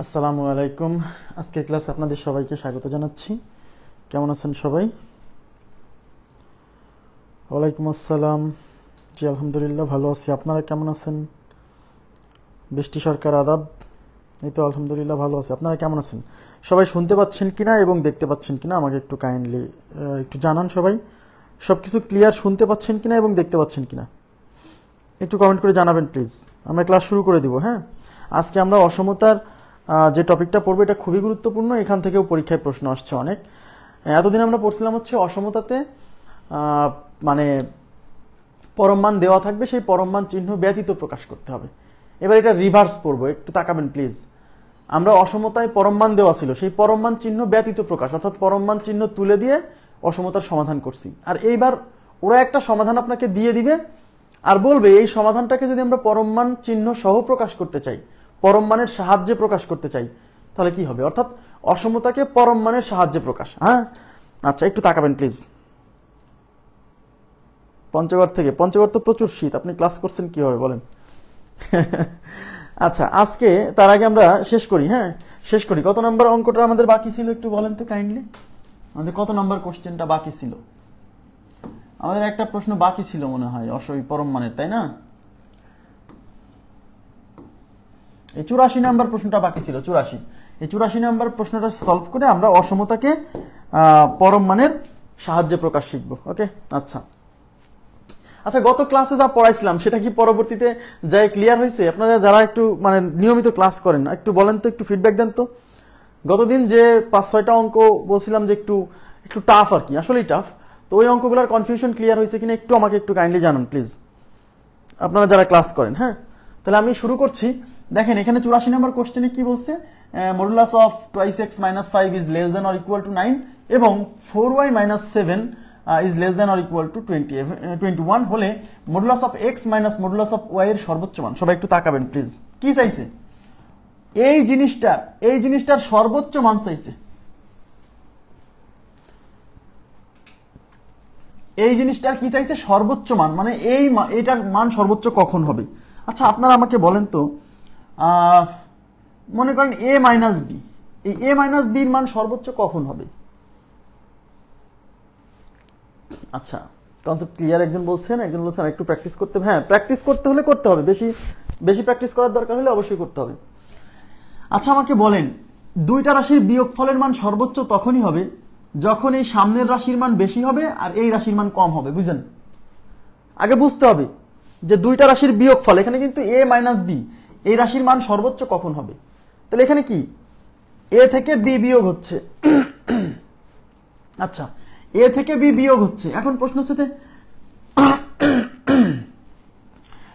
আসসালামু আলাইকুম। আজকের ক্লাসে আপনাদের সবাইকে স্বাগত জানাচ্ছি। কেমন আছেন সবাই? ওয়ালাইকুম আসসালাম। জি আলহামদুলিল্লাহ ভালো আছি। আপনারা কেমন আছেন? বৃষ্টি সরকার আদাব। এই তো আলহামদুলিল্লাহ ভালো আছি। আপনারা কেমন আছেন? সবাই শুনতে পাচ্ছেন কিনা এবং দেখতে পাচ্ছেন কিনা আমাকে একটু কাইন্ডলি একটু জানান। সবাই সব কিছু ক্লিয়ার শুনতে পাচ্ছেন কিনা এবং দেখতে পাচ্ছেন কিনা একটু কমেন্ট করে জানাবেন প্লিজ। আমরা ক্লাস শুরু করে দিব। হ্যাঁ, আজকে আমরা অসমতার যে টপিকটা পড়বো এটা খুবই গুরুত্বপূর্ণ। এখান থেকেও পরীক্ষায় প্রশ্ন আসছে অনেক। এতদিন আমরা পড়ছিলাম হচ্ছে অসমতাতে মানে পরমমান দেওয়া থাকবে, সেই পরমমান চিহ্ন ব্যতীত প্রকাশ করতে হবে। এবার এটা রিভার্স পড়বো, একটু তাকাবেন প্লিজ। আমরা অসমতায় পরমমান দেওয়া ছিল, সেই পরমমান চিহ্ন ব্যতীত প্রকাশ অর্থাৎ পরমমান চিহ্ন তুলে দিয়ে অসমতার সমাধান করছি। আর এইবার ওরা একটা সমাধান আপনাকে দিয়ে দিবে আর বলবে এই সমাধানটাকে যদি আমরা পরমমান চিহ্ন সহ প্রকাশ করতে চাই, পরমমানের সাহায্যে প্রকাশ করতে চাই, তাহলে কি হবে? অর্থাৎ অসমতাকে পরমমানের সাহায্যে প্রকাশ। হ্যাঁ আচ্ছা, একটু তাকাবেন প্লিজ। পঞ্চগড় তো প্রচুর শীত। আপনি ক্লাস করছেন কিভাবে বলেন? আচ্ছা, আজকে তার আগে আমরা শেষ করি। হ্যাঁ শেষ করি। কত নম্বর অঙ্কটা আমাদের বাকি ছিল একটু বলেন তো কাইন্ডলি। আমাদের কত নম্বর কোশ্চেনটা বাকি ছিল? আমাদের একটা প্রশ্ন বাকি ছিল মনে হয় পরমমানের, তাই না? এই 84 নাম্বার প্রশ্নটা বাকি ছিল। 84 এই 84 নাম্বার প্রশ্নটা সলভ করে আমরা অসমতাকে পরমমানের সাহায্যে প্রকাশ শিখব। ওকে আচ্ছা আচ্ছা, গত ক্লাসে যা পড়াইছিলাম সেটা কি পরবর্তীতে যাই ক্লিয়ার হয়েছে? আপনারা যারা একটু মানে নিয়মিত ক্লাস করেন একটু বলেন তো, একটু ফিডব্যাক দেন তো। গতদিন যে 5-6টা অঙ্ক বলছিলাম যে একটু একটু টাফ আর কি, আসলেই টাফ, তো ওই অঙ্কগুলোর কনফিউশন ক্লিয়ার হয়েছে কিনা একটু আমাকে একটু কাইন্ডলি জানান প্লিজ, আপনারা যারা ক্লাস করেন। হ্যাঁ তাহলে আমি শুরু করছি। দেখেন এখানে 84 নম্বর কোশ্চেনে কি বলছে, modulus of 2x - 5 is less than or equal two 9 এবং 4y - 7 is less than or equal two 21 হলে modulus of x minus modulus of y এর সর্বোচ্চ মান। সবাই একটু তাকাবেন প্লিজ। কি চাইছে? এই জিনিসটার সর্বোচ্চ মান চাইছে। এই জিনিসটার কি চাইছে? সর্বোচ্চ মান, মানে এইটার মান সর্বোচ্চ কখন হবে? আচ্ছা আপনারা আমাকে বলেন তো, মনে করেন a মাইনাস বি, এই a মাইনাস বির মান সর্বোচ্চ কখন হবে? আচ্ছা কনসেপ্ট ক্লিয়ার? একজন বলছেন একটু প্র্যাকটিস করতে হবে। হ্যাঁ প্র্যাকটিস করতে হলে করতে হবে, বেশি প্র্যাকটিস করার দরকার হলে অবশ্যই করতে হবে। আচ্ছা আমাকে বলেন, দুইটা রাশির বিয়োগফলের মান সর্বোচ্চ তখনই হবে যখন এই সামনের রাশির মান বেশি হবে আর এই রাশির মান কম হবে। বুঝলেন? আগে বুঝতে হবে যে দুইটা রাশির বিয়োগফল, এখানে কিন্তু a মাইনাস বি, এই রাশির মান সর্বোচ্চ কখন হবে। তাহলে এখানে কি a থেকে b বিয়োগ হচ্ছে। আচ্ছা a থেকে b বিয়োগ হচ্ছে। এখন প্রশ্ন হচ্ছে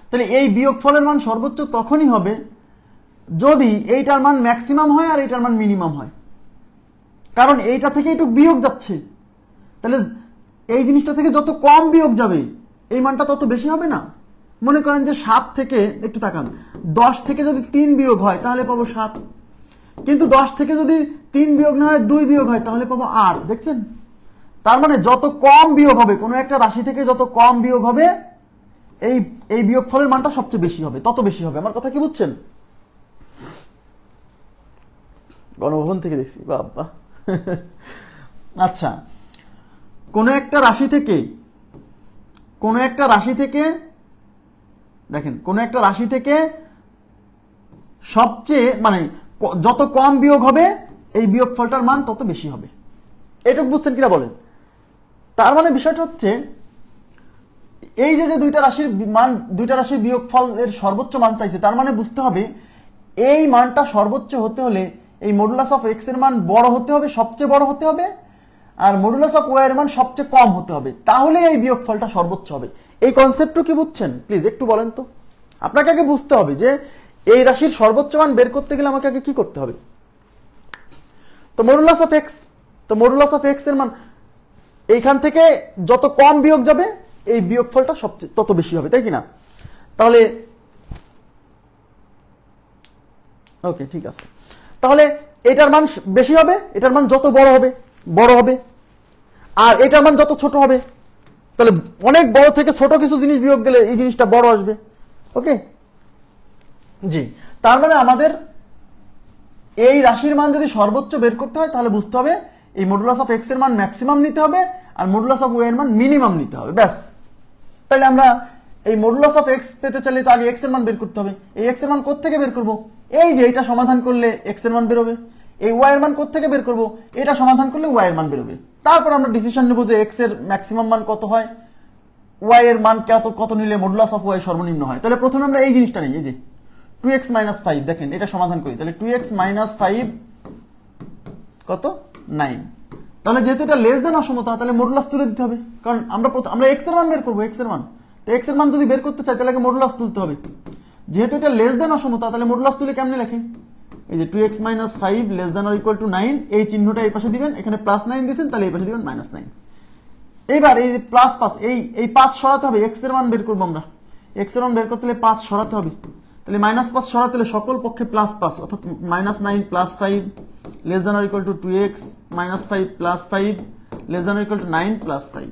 তাহলে এই বিয়োগফলের মান সর্বোচ্চ তখনই হবে যদি এইটার মান ম্যাক্সিমাম হয় আর এইটার মান মিনিমাম হয়, কারণ এইটা থেকে একটু বিয়োগ যাচ্ছে। তাহলে এই জিনিসটা থেকে যত কম বিয়োগ যাবে এই মানটা তত বেশি হবে না? মনে করেন যে 7 থেকে একটু তাকান, 10 থেকে যদি 3 বিয়োগ হয় তাহলে পাবো 7, কিন্তু 10 থেকে যদি 3 বিয়োগ না হয় 2 বিয়োগ হয় তাহলে পাবো 8। দেখছেন? তার মানে যত কম বিয়োগ হবে, কোনো একটা রাশি থেকে যত কম বিয়োগ হবে এই বিয়োগফলের মানটা সবচেয়ে বেশি হবে, তত বেশি হবে। আমার কথা কি বুঝছেন? গণভবন থেকে দেখছি বাবা। আচ্ছা কোনো একটা রাশি থেকে দেখেন, কোনো একটা রাশি থেকে সবচেয়ে মানে যত কম বিয়োগ হবে এই বিয়োগফলটার মান তত বেশি হবে। এটুকু বুঝছেন কিনা বলেন? তার মানে বিষয়টা হচ্ছে এই যে দুইটা রাশির বিয়োগফল এর সর্বোচ্চ মান চাইছে, তার মানে বুঝতে হবে এই মানটা সর্বোচ্চ হতে হলে এই মডুলাস অফ এক্স এর মান বড় হতে হবে, সবচেয়ে বড় হতে হবে, আর মডুলাস অফ ওয়াই এর মান সবচেয়ে কম হতে হবে, তাহলে এই বিয়োগফলটা সর্বোচ্চ হবে। এই কনসেপ্টটা কি বুঝছেন? প্লিজ একটু বলেন তো। আপনাকে আগে বুঝতে হবে যে এই রাশির সর্বোচ্চ মান বের করতে গেলে আমাকে আগে কি করতে হবে। তো মডুলাস অফ এক্স এর মান এইখান থেকে যত কম বিয়োগ যাবে এই বিয়োগফলটা সবচেয়ে তত বেশি হবে, তাই কিনা? তাহলে ওকে ঠিক আছে, তাহলে এটার মান বেশি হবে, এটার মান যত বড় হবে, আর এটার মান যত ছোট হবে, তাহলে অনেক বড় থেকে ছোট কিছু জিনিস বিয়োগ গেলে এই জিনিসটা বড় আসবে। ওকে জি, তার মানে আমাদের এই রাশির মান যদি সর্বোচ্চ বের করতে হয় তাহলে বুঝতে হবে এই মডুলাস অফ এক্স এর মান ম্যাক্সিমাম নিতে হবে আর মডুলাস অফ ওয়াই এর মান মিনিমাম নিতে হবে, ব্যাস। তাহলে আমরা এই মডুলাস অফ এক্স পেতে চাইলে তো আগে এক্স এর মান বের করতে হবে। এই এক্স এর মান কোত্থেকে বের করব? এই যে এটা সমাধান করলে এক্স এর মান বেরোবে। এই ওয়াই এর মান কোত্থেকে বের করব? এটা সমাধান করলে ওয়াই এর মান বেরোবে। তারপর আমরা ডিসিশন নেব যে এক্স এর ম্যাক্সিমাম মান কত হয়, ওয়াই এর মান কত নিলে মডুলাস অফ ওয়াই সর্বনিম্ন হয়। তাহলে প্রথমে আমরা এই জিনিসটা নিই, এই যে 2x - 5, দেখেন এটা সমাধান করি। তাহলে 2x - 5 কত? 9। তাহলে যেহেতু এটা লেস দেন অসমতা তাহলে মডুলাস তুলে দিতে হবে, কারণ আমরা এক্স এর মান বের করবো, এক্স এর মান। তো এক্স এর মান যদি বের করতে চাই তাহলে আগে মডুলাস তুলতে হবে। যেহেতু এটা লেস দেন অসমতা তাহলে মডুলাস তুলে কেমনে লেখে? এই যে 2x - 5 less than or equal two 9, এই চিহ্নটা এই পাশে দিবেন, এখানে +9 দিয়েছেন তাহলে এই পাশে দিবেন -9। এইবার এই যে +5 এই 5 সরাতে হবে, এক্স এর মান বের করবো আমরা। এক্স এর মান বের করতে হলে 5 সরাতে হবে, তাহলে -5 সরাতে হলে সকল পক্ষে +5 অর্থাৎ -9 + 5 less than or equal two 2x - 5 + 5 less than or equal two 9 + 5।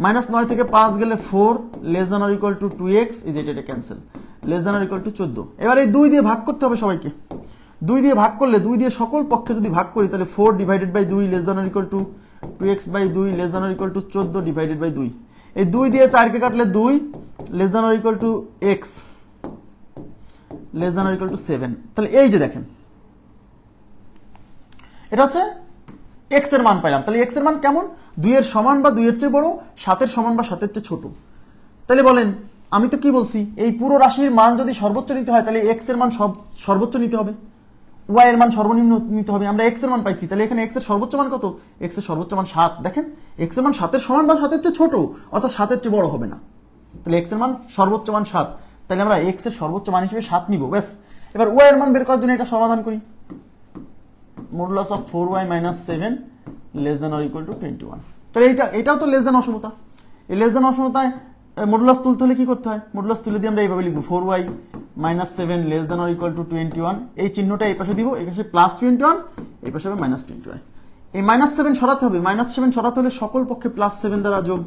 -9 থেকে 5 গেলে 4 less than or equal two 2x, এই যে এটা cancel, less than or equal to 14। এবার এই 2 দিয়ে ভাগ করতে হবে সবাইকে। 2 দিয়ে ভাগ করলে 2 দিয়ে সকল পক্ষে যদি ভাগ করি তাহলে 4 divided by 2 less than or equal to 2x/2 less than or equal to 14 divided by 2। এই 2 দিয়ে 4 কে কাটলে 2 less than or equal to x less than or equal to 7। তাহলে এই যে দেখেন এটা হচ্ছে x এর মান পাইলাম। তাহলে x এর মান কেমন? 2 এর সমান বা 2 এর চেয়ে বড়, 7 এর সমান বা 7 এর চেয়ে ছোট। তাহলে বলেন আমি তো কি বলছি, এই পুরো রাশির মান যদি সর্বোচ্চ নিতে হয় তাহলে x এর মান সর্বোচ্চ নিতে হবে, y এর মান সর্বনিম্ন নিতে হবে। আমরা x এর মান পাইছি, তাহলে এখানে x এর সর্বোচ্চ মান কত? x এর সর্বোচ্চ মান 7। দেখেন x এর মান 7 এর সমান বা 7 এর চেয়ে ছোট, অর্থাৎ 7 এর চেয়ে বড় হবে না। তাহলে x এর মান সর্বোচ্চ মান 7, তাহলে আমরা x এর সর্বোচ্চ মান হিসেবে 7 নিব, ব্যাস। এবার y এর মান বের করার জন্য এটা সমাধান করি। Modulus of 4y - 7 less than or equal two 21। তাহলে এটাও তো লেস দেন অসমতা। এই লেস দেন অসমতায় মডুলাস তুলতে হলে কি করতে হয়? মডুলাস তুলে দিয়ে আমরা এইভাবে লিখবো 4y - 7 less than or equal two 21। এই চিহ্নটা এই পাশে দিব, এই পাশে +21, এই পাশে হবে -21। এই -7 সরাতে হবে, -7 সরাতে হলে সকল পক্ষে +7 দ্বারা যোগ,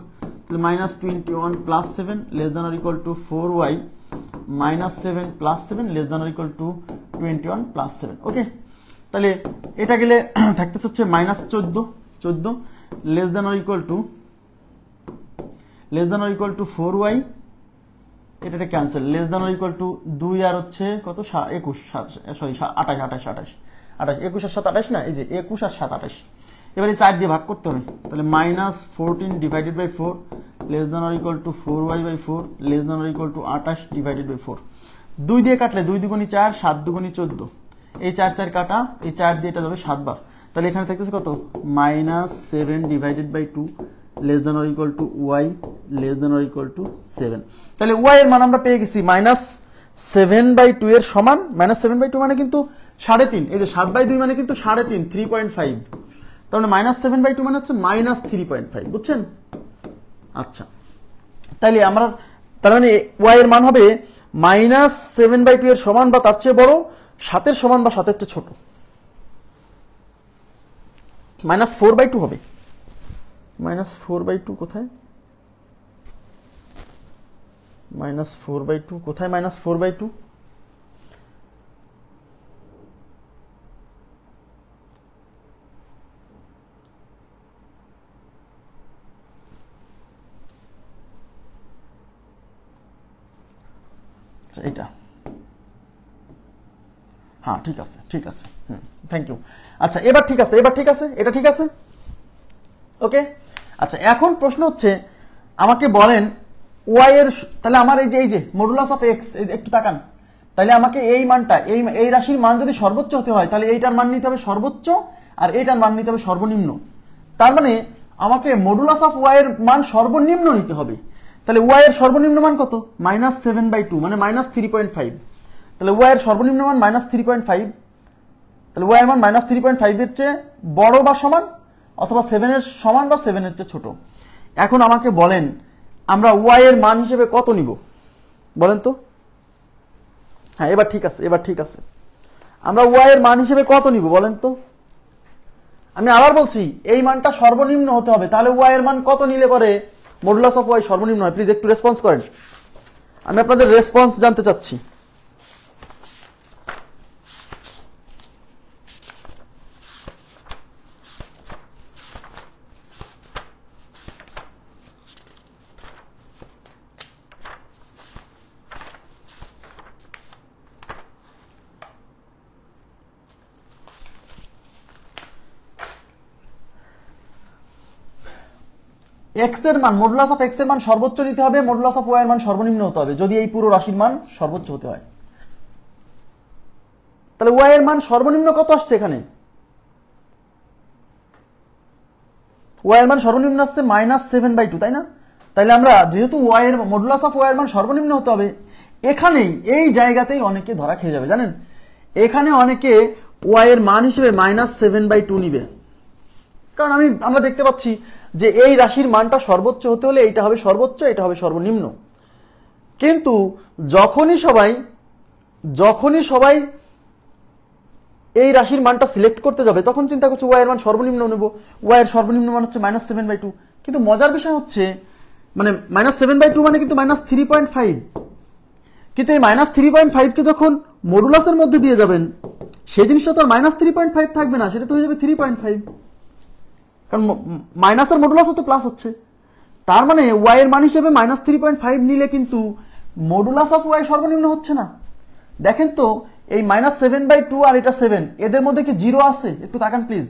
তাহলে -21 + 7 less than or equal two 4y - 7 + 7 less than or equal two 21 + 7। ওকে, তাহলে এটা গেলে থাকতেছে হচ্ছে -14 less than or equal two 4y, এটা cancel, less than or equal two 2 আর হচ্ছে কত 21 সরি 28 21 আর 7 28 না, এই যে 21 আর 7 28। এবারে 4 দিয়ে ভাগ করতে হবে, তাহলে -14 divided by 4 less than or equal to 4y/4 less than or equal to 28 divided by 4। 2 দিয়ে কাটলে 2 দুগুণি 4, 7 দুগুণি 14, এই 4 কাটা, এই 4 দিয়ে এটা যাবে 7 বার। তাহলে এখানে থাকতেছে কত? -7 divided by 2 less than or equal to y less than or equal to 7। তাহলে y এর মান আমরা পেয়ে গেছি -7/2 এর সমান। -7/2 মানে কিন্তু 3.5, এই যে 7/2 মানে কিন্তু 3.5, 3.5। তার মানে -7/2 মানে হচ্ছে -3.5, বুঝছেন? আচ্ছা, তাইলে আমরা তার মানে y এর মান হবে -7/2 এর সমান বা তার চেয়ে বড়, 7 এর সমান বা 7 এর চেয়ে ছোট। -4/2 হবে। -4/2 কোথায়? -4/2 কোথায়? -4/2 এটা, হ্যাঁ ঠিক আছে থ্যাংক ইউ। আচ্ছা এবার ঠিক আছে, এটা ঠিক আছে। ওকে, আচ্ছা এখন প্রশ্ন হচ্ছে আমাকে বলেন y এর, তাহলে আমার এই যে মডুলাস অফ x, একটু তাকান, তাহলে আমাকে এই মানটা এই রাশির মান যদি সর্বোচ্চ হতে হয় তাহলে এইটার মান নিতে হবে সর্বোচ্চ আর এইটার মান নিতে হবে সর্বনিম্ন। তার মানে আমাকে মডুলাস অফ y এর মান সর্বনিম্ন নিতে হবে। তাহলে y এর সর্বনিম্ন মান কত? -7/2 মানে -3.5। তাহলে y এর সর্বনিম্ন মান -3.5, তাহলে y এর মান -3.5 এর চেয়ে বড় বা সমান, অথবা 7 এর সমান বা 7 এর চেয়ে ছোট। এখন আমাকে বলেন আমরা y এর মান হিসেবে কত নিব বলেন তো? হ্যাঁ এবার ঠিক আছে, আমরা y এর মান হিসেবে কত নিব বলেন তো? আমি আবার বলছি এই মানটা সর্বনিম্ন হতে হবে, তাহলে y এর মান কত নিলে পরে মডুলাস অফ y সর্বনিম্ন হয়? প্লিজ একটু রেসপন্স করেন, আমি আপনাদের রেসপন্স জানতে চাচ্ছি। এক্স এর মান মডুলাস অফ এক্স এর মান সর্বোচ্চ নিতে হবে, মডুলাস অফ ওয়াই এর মান সর্বনিম্ন হতে হবে যদি এই পুরো রাশির মান সর্বোচ্চ হতে হয়। তাহলে ওয়াই এর মান সর্বনিম্ন কত আসছে এখানে? ওয়াই এর মান সর্বনিম্ন আসছে -7/2, তাই না? তাহলে আমরা যেহেতু ওয়াই এর মডুলাস অফ ওয়াই এর মান সর্বনিম্ন হতে হবে, এখানেই এই জায়গাতেই অনেকে ধরা খেয়ে যাবে জানেন। এখানে অনেকে ওয়াই এর মান হিসেবে -7/2 নিবে, কারণ আমরা দেখতে পাচ্ছি যে এই রাশির মানটা সর্বোচ্চ হতে হলে এইটা হবে সর্বোচ্চ, এটা হবে সর্বনিম্ন। কিন্তু যখনই সবাই এই রাশির মানটা সিলেক্ট করতে যাবে তখন চিন্তা করছে ওয়াই এর মান সর্বনিম্ন নেব, ওয়াই এর সর্বনিম্ন মান হচ্ছে -7/2। কিন্তু মজার বিষয় হচ্ছে মানে -7/2 মানে কিন্তু -3.5, কিন্তু এই -3.5 কে যখন মডুলাসের মধ্যে দিয়ে যাবেন সেই জিনিসটা তো আর -3.5 থাকবে না, সেটা তো হয়ে যাবে 3.5, কারণ মাইনাসের মডুলাস তো প্লাস হচ্ছে। তার মানে ওয়াই এর মান হিসেবে -3.5 নিলে কিন্তু মডুলাস অফ ওয়াই সর্বনিম্ন হচ্ছে না। দেখেন তো এই -7/2 আর এটা 7, এদের মধ্যে কি জিরো আছে? একটু তাকান প্লিজ।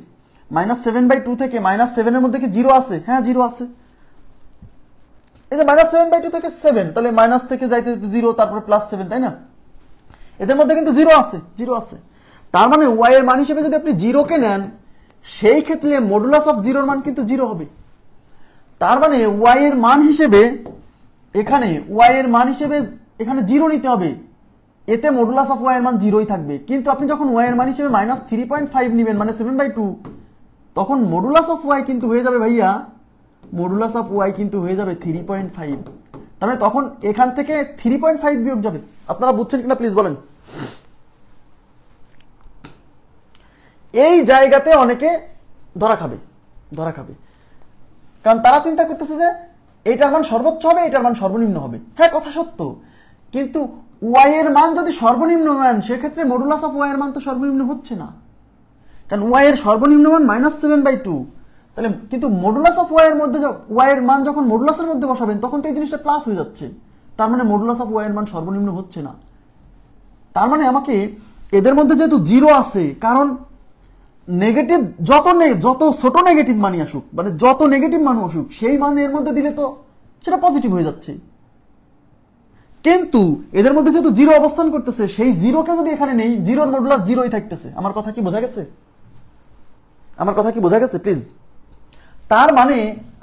-7/2 থেকে -7 এর মধ্যে কি জিরো আছে? হ্যাঁ, জিরো আছে। এই যে -7/2 থেকে 7, তাহলে মাইনাস থেকে যাইতে জিরো, তারপরে +7, তাই না? এদের মধ্যে কিন্তু জিরো আছে। তার মানে ওয়াই এর মান হিসেবে যদি আপনি জিরোকে নেন, সেই ক্ষেত্রে মডুলাস অফ জিরোর মান কিন্তু জিরো হবে। তার মানে ওয়াই এর মান হিসেবে এখানে জিরো নিতে হবে, এতে মডুলাস অফ ওয়াই এর মান জিরোই থাকবে। কিন্তু আপনি যখন ওয়াই এর মান হিসেবে -3.5 নেবেন, মানে 7/2, তখন মডুলাস অফ ওয়াই কিন্তু হয়ে যাবে ভাইয়া, মডুলাস অফ ওয়াই কিন্তু হয়ে যাবে 3.5। তার মানে তখন এখান থেকে 3.5 বিয়োগ যাবে। আপনারা বুঝছেন কিনা প্লিজ বলেন। এই জায়গাতে অনেকে ধরা খাবে, কারণ তারা চিন্তা করতেছে যে এইটার মান সর্বোচ্চ হবে, এটার মান সর্বনিম্ন হবে। হ্যাঁ, কথা সত্য, কিন্তু ওয়াই এর মান যদি সর্বনিম্ন মান, সেক্ষেত্রে মডুলাস অফ ওয়াই এর মান তো সর্বনিম্ন হচ্ছে না, কারণ ওয়াই এর সর্বনিম্ন মান -7/2। তাহলে কিন্তু মডুলাস অফ ওয়াই এর মধ্যে ওয়াই এর মান যখন মডুলাসের মধ্যে বসাবেন তখন তো এই জিনিসটা প্লাস হয়ে যাচ্ছে, তার মানে মডুলাস অফ ওয়াই এর মান সর্বনিম্ন হচ্ছে না। তার মানে আমাকে এদের মধ্যে যেহেতু জিরো আছে, কারণ নেগেটিভ যত ছোট নেগেটিভ মানই আসুক, মানে যত নেগেটিভ মান আসুক, সেই মান এর মধ্যে দিলে তো সেটা পজিটিভ হয়ে যাচ্ছে। কিন্তু এদের মধ্যে যেহেতু জিরো অবস্থান করতেছে, সেই জিরোকে যদি এখানে নেই, জিরোর মডুলাস জিরোই থাকতেছে। আমার কথা কি বোঝা গেছে? প্লিজ। তার মানে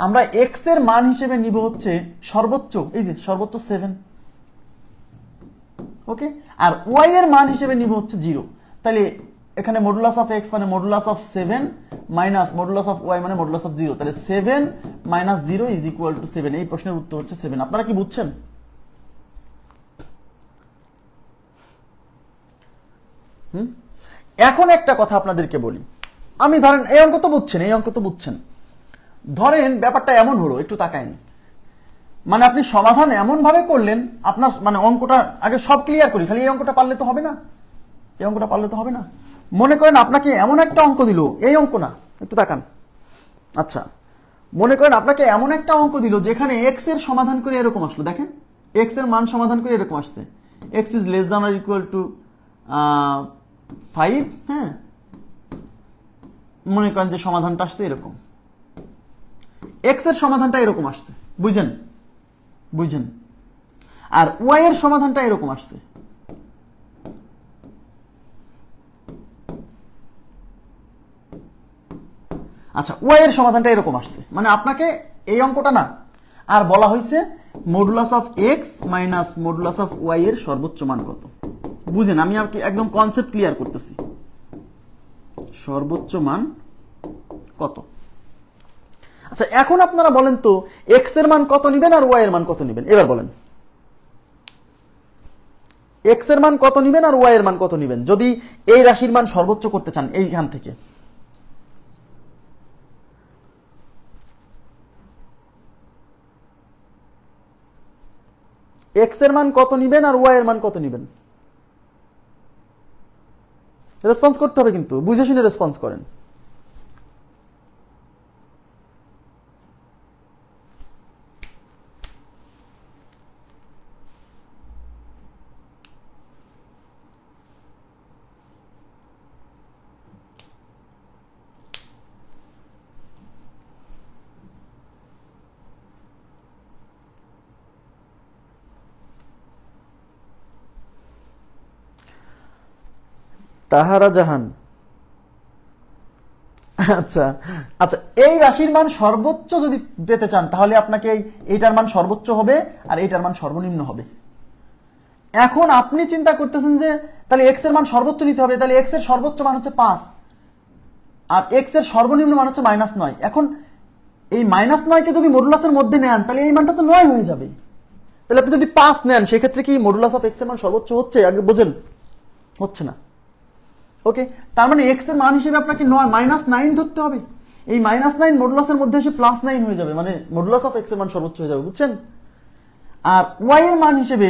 আমরা এক্স এর মান হিসেবে নিব হচ্ছে সর্বোচ্চ, এই যে সর্বোচ্চ 7, ওকে, আর ওয়াই এর মান হিসেবে নিব হচ্ছে 0। তাহলে এখানে মডুলাস অফ এক্স মানে modulus of 7 minus modulus of y মানে মডুলাস অফ 0, তাহলে 7 - 0 = 7। এই প্রশ্নের উত্তর হচ্ছে 7। আপনারা কি বুঝছেন? এখন একটা কথা আপনাদেরকে বলি, আমি ধরেন এই অঙ্ক তো বুঝছেন, ধরেন ব্যাপারটা এমন হলো, একটু তাকায়েন, মানে আপনি সমাধান এমন ভাবে করলেন, আপনার মানে অঙ্কটা আগে সব ক্লিয়ার করি, খালি এই অঙ্কটা পারলে তো হবে না। মনে করেন আপনাকে এমন একটা অঙ্ক দিল, এই অঙ্ক না, একটু তাকান। আচ্ছা, মনে করেন আপনাকে এমন একটা অঙ্ক দিল যেখানে এক্স এর সমাধান করে এরকম আসলো, দেখেন এক্স এর মান সমাধান করে এরকম আসছে, x is less than or equal two 5। হ্যাঁ, মনে করেন যে সমাধানটা আসছে এরকম, এক্স এর সমাধানটা এরকম আসছে, বুঝছেন, আর ওয়াই এর সমাধানটা এরকম আসছে। আচ্ছা, ওয়াই এর সমাধানটা এরকম আসছে, মানে আপনাকে এই অঙ্কটা না, আর বলা হয়েছে modulus of x minus modulus of y এর সর্বোচ্চ মান কত। বুঝেন, আমি আপনাকে একদম কনসেপ্ট ক্লিয়ার করতেছি, সর্বোচ্চ মান কত। আচ্ছা, এখন আপনারা বলেন তো এক্স এর মান কত নেবেন আর ওয়াই এর মান কত নেবেন? এবার বলেন এক্স এর মান কত নেবেন আর ওয়াই এর মান কত নেবেন যদি এই রাশির মান সর্বোচ্চ করতে চান। এইখান থেকে এক্স এর মান কত নেবেন আর ওয়াই এর মান কত নেবেন? রেসপন্স করতে হবে, কিন্তু বুঝে শুনে রেসপন্স করেন। তাহারা জাহান। আচ্ছা আচ্ছা, এই রাশির মান সর্বোচ্চ যদি পেতে চান তাহলে আপনাকে এইটার মান সর্বোচ্চ হবে আর এইটার মান সর্বনিম্ন হবে। এখন আপনি চিন্তা করতেছেন যে তাহলে এক্স এর মান সর্বোচ্চ নিতে হবে, তাহলে এক্স এর সর্বোচ্চ মান হচ্ছে 5 আর এক্স এর সর্বনিম্ন মান হচ্ছে -9। এখন এই -9কে যদি মডুলাসের মধ্যে নেন তাহলে এই মানটা তো 9 হয়ে যাবে। তাহলে আপনি যদি 5 নেন সেক্ষেত্রে কি মডুলাস অফ এক্স এর মান সর্বোচ্চ হচ্ছে? আগে বোঝেন, হচ্ছে না। ওকে, তার মানে এক্স এর মান হিসেবে আপনাকে -9 ধরতে হবে। এই -9 মডুলাসের মধ্যে এসে +9 হয়ে যাবে, মানে মডুলাস অফ এক্স এর মান সর্বোচ্চ হয়ে যাবে, বুঝছেন? আর ওয়াই এর মান হিসেবে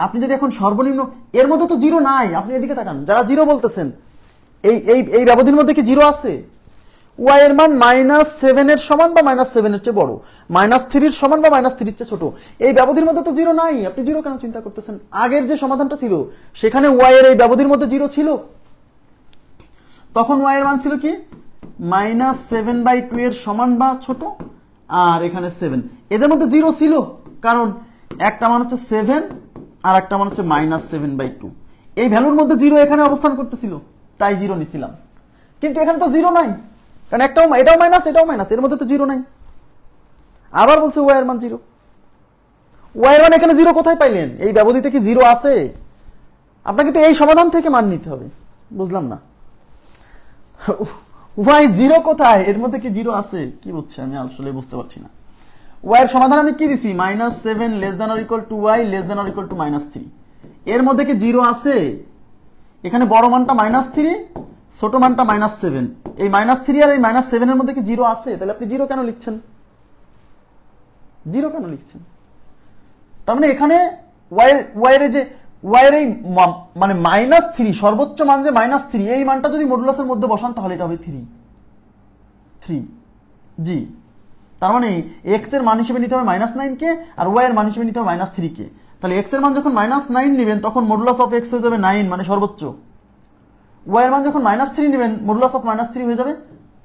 আপনি যদি এখন সর্বনিম্ন, এর মধ্যে তো 0 নাই, আপনি এদিকে তাকান, যারা 0 বলতেছেন এই এই এই ব্যবধির মধ্যে কি 0 আছে? ওয়াই এর মান -7 এর সমান বা -7 এর চেয়ে বড়, -3 এর সমান বা -3 এর চেয়ে ছোট, এই ব্যবধির মধ্যে তো 0 নাই। আপনি 0 কেন চিন্তা করতেছেন? আগের যে সমাধানটা ছিল সেখানে ওয়াই এর এই ব্যবধির মধ্যে 0 ছিল, তখন ওয়াই এর মান ছিল কি -7/2 এর সমান বা ছোট, আর এখানে 7, এদের মধ্যে 0 ছিল কারণ একটা মান হচ্ছে 7 আর একটা মান হচ্ছে -7/2, এই ভ্যালুর মধ্যে 0 এখানে অবস্থান করতেছিল, তাই 0 নিছিলাম। কিন্তু এখানে তো 0 নাই, কারণ এটাও মাইনাস এটাও মাইনাস, এর মধ্যে তো 0 নাই। আবার বলছে ওয়াই এর মান 0। ওয়াই এর মান এখানে 0 কোথায় পাইলেন? এই ব্যবধিতে কি 0 আছে? আপনাকে তো এই সমাধান থেকে মান নিতে হবে। বুঝলাম না, ওয়াই 0 কোথায়? এর মধ্যে কি 0 আছে? কি বুঝছে আমি আসলে বুঝতে পারছি না। ওয়াই এর সমাধান আমি কি দিছি? -7 <= y <= -3। এর মধ্যে কি 0 আছে? এখানে বড় মানটা -3, ছোট মানটা -7, এই -3 আর এই -7 এর মধ্যে কি 0 আছে? তাহলে আপনি 0 কেন লিখছেন? 0 কেন লিখছেন? তার মানে এখানে ওয়াই এর এই মানে -3 সর্বোচ্চ মান যে -3, এই মানটা যদি মডুলাসের মধ্যে বসান তাহলে এটা হবে 3। জি, তার মানে এক্স এর মান হিসেবে নিতে হবে -9 কে আর ওয়াই এর মান হিসেবে নিতে হবে -3 কে। তাহলে এক্স এর মান যখন -9 নেবেন তখন মডুলাস অফ এক্স হয়ে যাবে 9, মানে সর্বোচ্চ। ওয়াই এর মান যখন -3 নেবেন মডুলাস অফ -3 হয়ে যাবে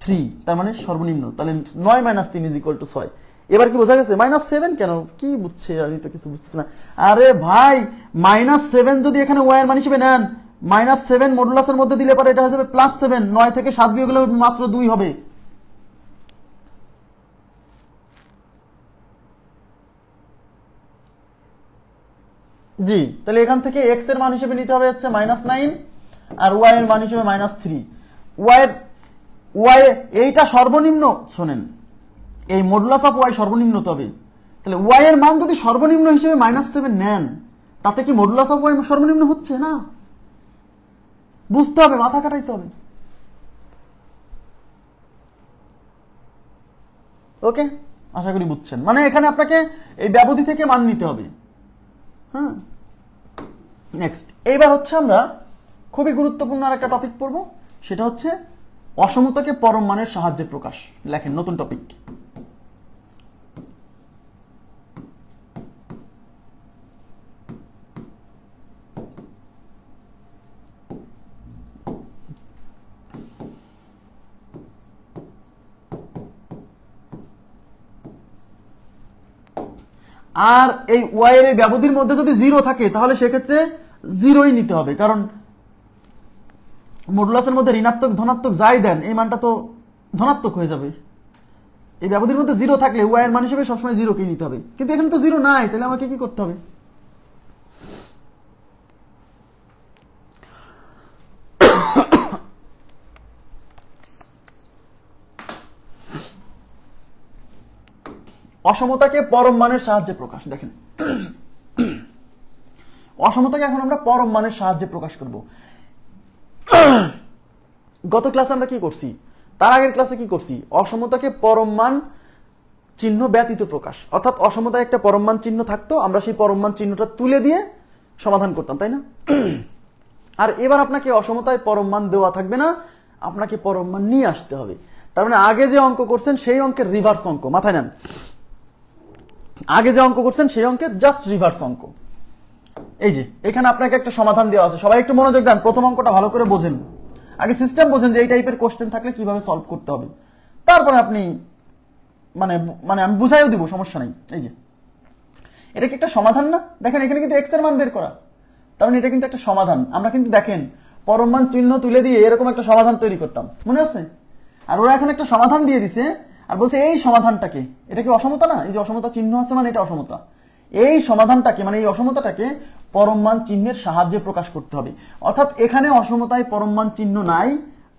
3, তার মানে সর্বনিম্ন। তাহলে 9 - 3 = 6। এবার কি বোঝা গেছে? -7 কেন? কি বুঝছে? আমি তো কিছু বুঝতেছি না। আরে ভাই, -7 যদি এখানে ওয়াই এর মান হিসেবে নেন, -7 মডুলাসের মধ্যে দিলে পরে এটা হয়ে যাবে +7, 9 থেকে 7 বিয়োগ গেলে মাত্র 2 হবে। জি, তাহলে এখান থেকে এক্স এর মান হিসেবে নিতে হবে হচ্ছে -9 আর ওয়াই এর মান হিসেবে -3। ওয়াই এইটা সর্বনিম্ন, শোনেন, এই মডুলাস অফ ওয়াই সর্বনিম্ন তবে। তাহলে ওয়াই এর মান যদি সর্বনিম্ন হিসেবে -7 নেন, তাতে কি মডুলাস অফ ওয়াই সর্বনিম্ন হচ্ছে না? বুঝতে হবে, মাথা কাটাইতে হবে। ওকে, আশা করি বুঝছেন। মানে এখানে আপনাকে এই ব্যবধি থেকে মান নিতে হবে। হ্যাঁ, নেক্সট, এইবার হচ্ছে আমরা খুবই গুরুত্বপূর্ণ আর একটা টপিক পড়বো, সেটা হচ্ছে অসমতাকে পরম মানের সাহায্যে প্রকাশ। লেখেন নতুন টপিক। আর এই ওয়াই এর ব্যবধির মধ্যে যদি 0 থাকে তাহলে সেক্ষেত্রে 0ই নিতে হবে, কারণ মডুলাসের মধ্যে ঋণাত্মক ধনাত্মক যাই দেন এই মানটা তো ধনাত্মক হয়ে যাবে। এই ব্যবধির মধ্যে 0 থাকলে ওয়াই এর মান হিসেবে সবসময় 0কেই নিতে হবে, কিন্তু এখানে তো 0 নাই, তাহলে আমাকে কি করতে হবে? অসমতাকে পরম মানের সাহায্যে প্রকাশ। দেখেন, অসমতাকে এখন আমরা পরম মানের সাহায্যে প্রকাশ করব। গত ক্লাসে আমরা কি করছি, তার আগের ক্লাসে কি করছি? অসমতাকে পরম মান চিহ্ন ব্যতীত প্রকাশ, অর্থাৎ অসমতায় একটা পরম মান চিহ্ন থাকতো, আমরা সেই পরম মান চিহ্নটা তুলে দিয়ে সমাধান করতাম, তাই না? আর এবার আপনাকে অসমতায় পরম মান দেওয়া থাকবে না, আপনাকে পরম মান নিয়ে আসতে হবে। তার মানে আগে যে অঙ্ক করছেন সেই অঙ্কের রিভার্স অঙ্ক, মাথায় নেন। আগে যে অঙ্ক করছেন সেই অঙ্কের জাস্ট রিভার্স অঙ্ক। এই যে এখানে আপনাকে একটা সমাধান দেওয়া আছে, সবাই একটু মনোযোগ দেন, প্রথম অঙ্কটা ভালো করে বোঝেন, আগে সিস্টেম বোঝেন যে এই টাইপের কোশ্চেন থাকলে কিভাবে সলভ করতে হবে, তারপরে আপনি মানে মানে আমি বুঝাইও দিব, সমস্যা নাই। এই যে এটা কি একটা সমাধান না? দেখেন এখানে কিন্তু এক্স এর মান বের করা, তার মানে এটা কিন্তু একটা সমাধান। আমরা কিন্তু দেখেন পরম মান চিহ্ন তুলে দিয়ে এরকম একটা সমাধান তৈরি করতাম, মনে আছে? আর ওরা এখন একটা সমাধান দিয়ে দিছে আর বলছে এই সমাধানটাকে, এটা কি অসমতা না? এই যে অসমতা চিহ্ন আছে মানে এটা অসমতা। এই সমাধানটাকে মানে এই অসমতাটাকে পরম মান চিহ্নের সাহায্যে প্রকাশ করতে হবে। অর্থাৎ এখানে অসমতায় পরম মান চিহ্ন নাই,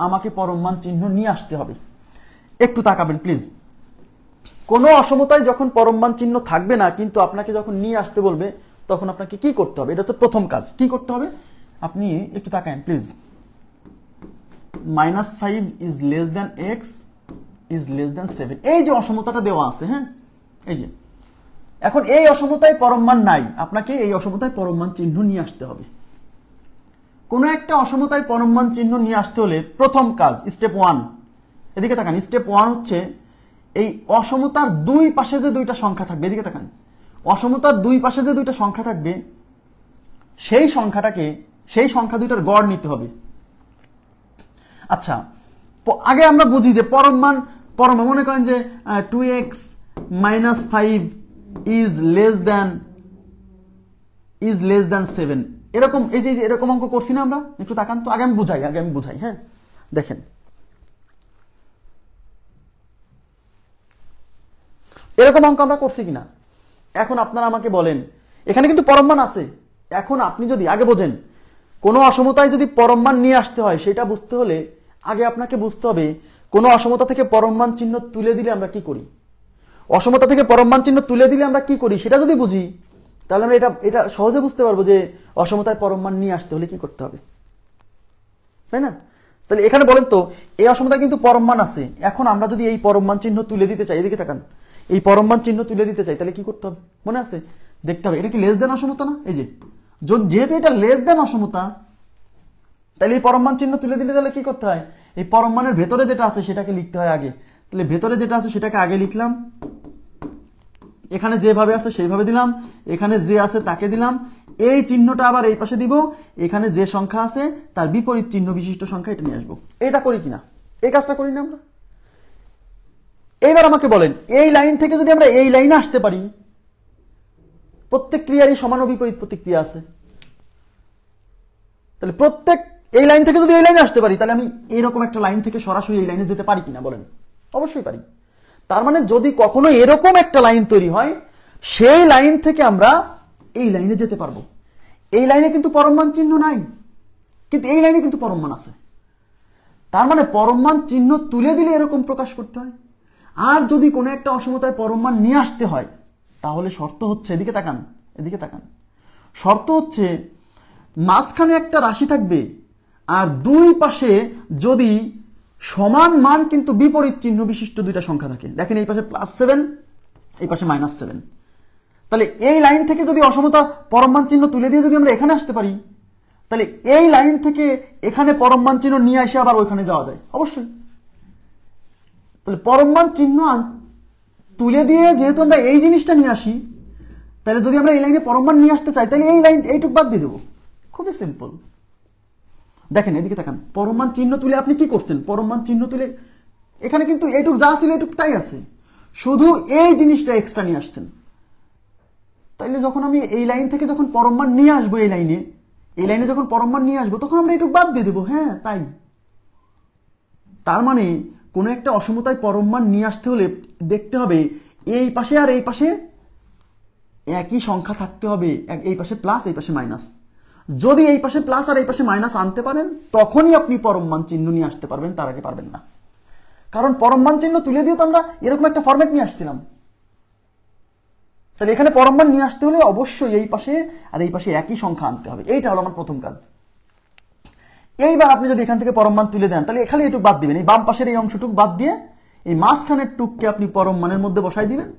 আমাকে পরম মান চিহ্ন নিয়ে আসতে হবে। একটু তাকাবেন প্লিজ। কোনো অসমতায় যখন পরম মান চিহ্ন থাকবে না, কিন্তু আপনাকে যখন নিয়ে আসতে বলবে তখন আপনাকে কি করতে হবে? এটা হচ্ছে প্রথম কাজ। কি করতে হবে আপনি একটু তাকান please. -5 is less than x is less than 7, এই যে অসমতাটা দেওয়া আছে, হ্যাঁ, এই যে এখন এই অসমতায় পরম মান নাই, আপনাকে এই অসমতায় পরম মান চিহ্ন নিয়ে আসতে হবে। কোন একটা অসমতায় পরম মান চিহ্ন নিয়ে আসতে হলে প্রথম কাজ স্টেপ 1, এদিকে তাকান। স্টেপ 1 হচ্ছে এই অসমতার দুই পাশে যে দুইটা সংখ্যা থাকবে, এদিকে তাকান, অসমতার দুই পাশে যে দুইটা সংখ্যা থাকবে সেই সংখ্যা দুইটার গড় নিতে হবে। আচ্ছা, আগে আমরা বুঝি যে পরম মান মনে করেন যে 2x - 5 ইজ লেস দ্যান 7, এরকম এই যে এরকম অঙ্ক করছি না আমরা? একটু তাকান তো, আগে আমি বুঝাই, হ্যাঁ, দেখেন এরকম অঙ্ক আমরা করছি কিনা। এখন আপনারা আমাকে বলেন, এখানে কিন্তু পরম মান আছে। এখন আপনি যদি আগে বোঝেন, কোন অসমতায় যদি পরম মান নিয়ে আসতে হয় সেটা বুঝতে হলে আগে আপনাকে বুঝতে হবে কোন অসমতা থেকে পরম মান চিহ্ন তুলে দিলে আমরা কি করি। অসমতা থেকে পরম মান চিহ্ন তুলে দিলে আমরা কি করি সেটা যদি বুঝি, তাহলে আমরা এটা সহজে বুঝতে পারবো যে অসমতায় পরম মান নিয়ে আসতে হলে কি করতে হবে, তাই না? তাহলে এখানে বলেন তো, এই অসমতায় কিন্তু পরম মান আছে। এখন আমরা যদি এই পরম মান চিহ্ন তুলে দিতে চাই, এদিকে তাকান, এই পরম মান চিহ্ন তুলে দিতে চাই, তাহলে কি করতে হবে মনে আছে? দেখতে হবে এটা কি লেস দেন অসমতা না। এই যে যেহেতু এটা লেস দেন অসমতা, তাহলে এই পরম মান চিহ্ন তুলে দিলে তাহলে কি করতে হয়? এই পরম মানের ভেতরে যেটা আছে সেটাকে লিখতে হয় আগে। তাহলে ভেতরে যেটা আছে সেটাকে আগে লিখলাম, এখানে যেভাবে আছে সেইভাবে দিলাম, এখানে যে আছে তাকে দিলাম, এই চিহ্নটা আবার এই পাশে দিব, এখানে যে সংখ্যা আছে তার বিপরীত চিহ্ন বিশিষ্ট সংখ্যা এটা নিয়ে আসবো। এটা করি কিনা? এই কাজটা করি না আমরা? এইবার আমাকে বলেন, এই লাইন থেকে যদি আমরা এই লাইনে আসতে পারি, প্রত্যেক ক্রিয়ারই সমান ও বিপরীত প্রতিক্রিয়া আছে, তাহলে প্রত্যেক এই লাইন থেকে যদি এই লাইনে আসতে পারি, তাহলে আমি এইরকম একটা লাইন থেকে সরাসরি এই লাইনে যেতে পারি কিনা বলেন? অবশ্যই পারি। তার মানে যদি কখনো এরকম একটা লাইন তৈরি হয়, সেই লাইন থেকে আমরা এই লাইনে যেতে পারবো। এই লাইনে কিন্তু পরম মান চিহ্ন নাই, কিন্তু এই লাইনে কিন্তু পরম মান আছে। তার মানে পরম মান চিহ্ন তুলে দিলে এরকম প্রকাশ করতে হয়। আর যদি কোনো একটা অসমতায় পরম মান নিয়ে আসতে হয়, তাহলে শর্ত হচ্ছে, এদিকে তাকান, শর্ত হচ্ছে মাঝখানে একটা রাশি থাকবে আর দুই পাশে যদি সমান মান কিন্তু বিপরীত চিহ্ন বিশিষ্ট দুইটা সংখ্যা থাকে। দেখেন এই পাশে +7, এই পাশে -7, তাহলে এই লাইন থেকে যদি অসমতা পরম মান চিহ্ন তুলে দিয়ে যদি আমরা এখানে আসতে পারি, তাহলে এই লাইন থেকে এখানে পরম মান চিহ্ন নিয়ে এসে আবার ওইখানে যাওয়া যায় অবশ্যই। তাহলে পরম মান চিহ্ন তুলে দিয়ে যেহেতু আমরা এই জিনিসটা নিয়ে আসি, তাহলে যদি আমরা এই লাইনে পরম মান নিয়ে আসতে চাই, তাহলে এই লাইন এইটুক বাদ দিয়ে দেবো। খুবই সিম্পল। দেখেন এদিকে তাকান, পরম মান চিহ্ন তুলে আপনি কি করছেন? পরম মান চিহ্ন তুলে এখানে কিন্তু এইটুক যা ছিল এইটুক তাই আছে, শুধু এই জিনিসটা এক্সট্রা নিয়ে আসছেন। তাইলে যখন আমি এই লাইন থেকে যখন পরম মান নিয়ে আসবো, এই লাইনে যখন পরম মান নিয়ে আসবো, তখন আমরা এইটুক বাদ দিয়ে দেবো। হ্যাঁ, তাই। তার মানে কোন একটা অসমতায় পরম মান নিয়ে আসতে হলে দেখতে হবে এই পাশে আর এই পাশে একই সংখ্যা থাকতে হবে, এই পাশে প্লাস এই পাশে মাইনাস। যদি এই পাশে প্লাস আর এই পাশে মাইনাস আনতে পারেন, তখনই আপনি পরম মান চিহ্ন নিয়ে আসতে পারবেন, তার আগে পারবেন না। কারণ পরম মান চিহ্ন তুলে দিয়ে তো আমরা এরকম একটা ফরম্যাট নিয়ে আসছিলাম। তাহলে এখানে পরম মান নিয়ে আসতে হলে অবশ্যই এই পাশে আর এই পাশে একই সংখ্যা আনতে হবে। এইটা হলো আমার প্রথম কাজ। এইবার আপনি যদি এখান থেকে পরম মান তুলে দেন, তাহলে এখানে এটুক বাদ দিবেন, এই বাম পাশের এই অংশটুক বাদ দিয়ে এই মাঝখানের টুককে আপনি পরম মানের মধ্যে বসাই দিবেন,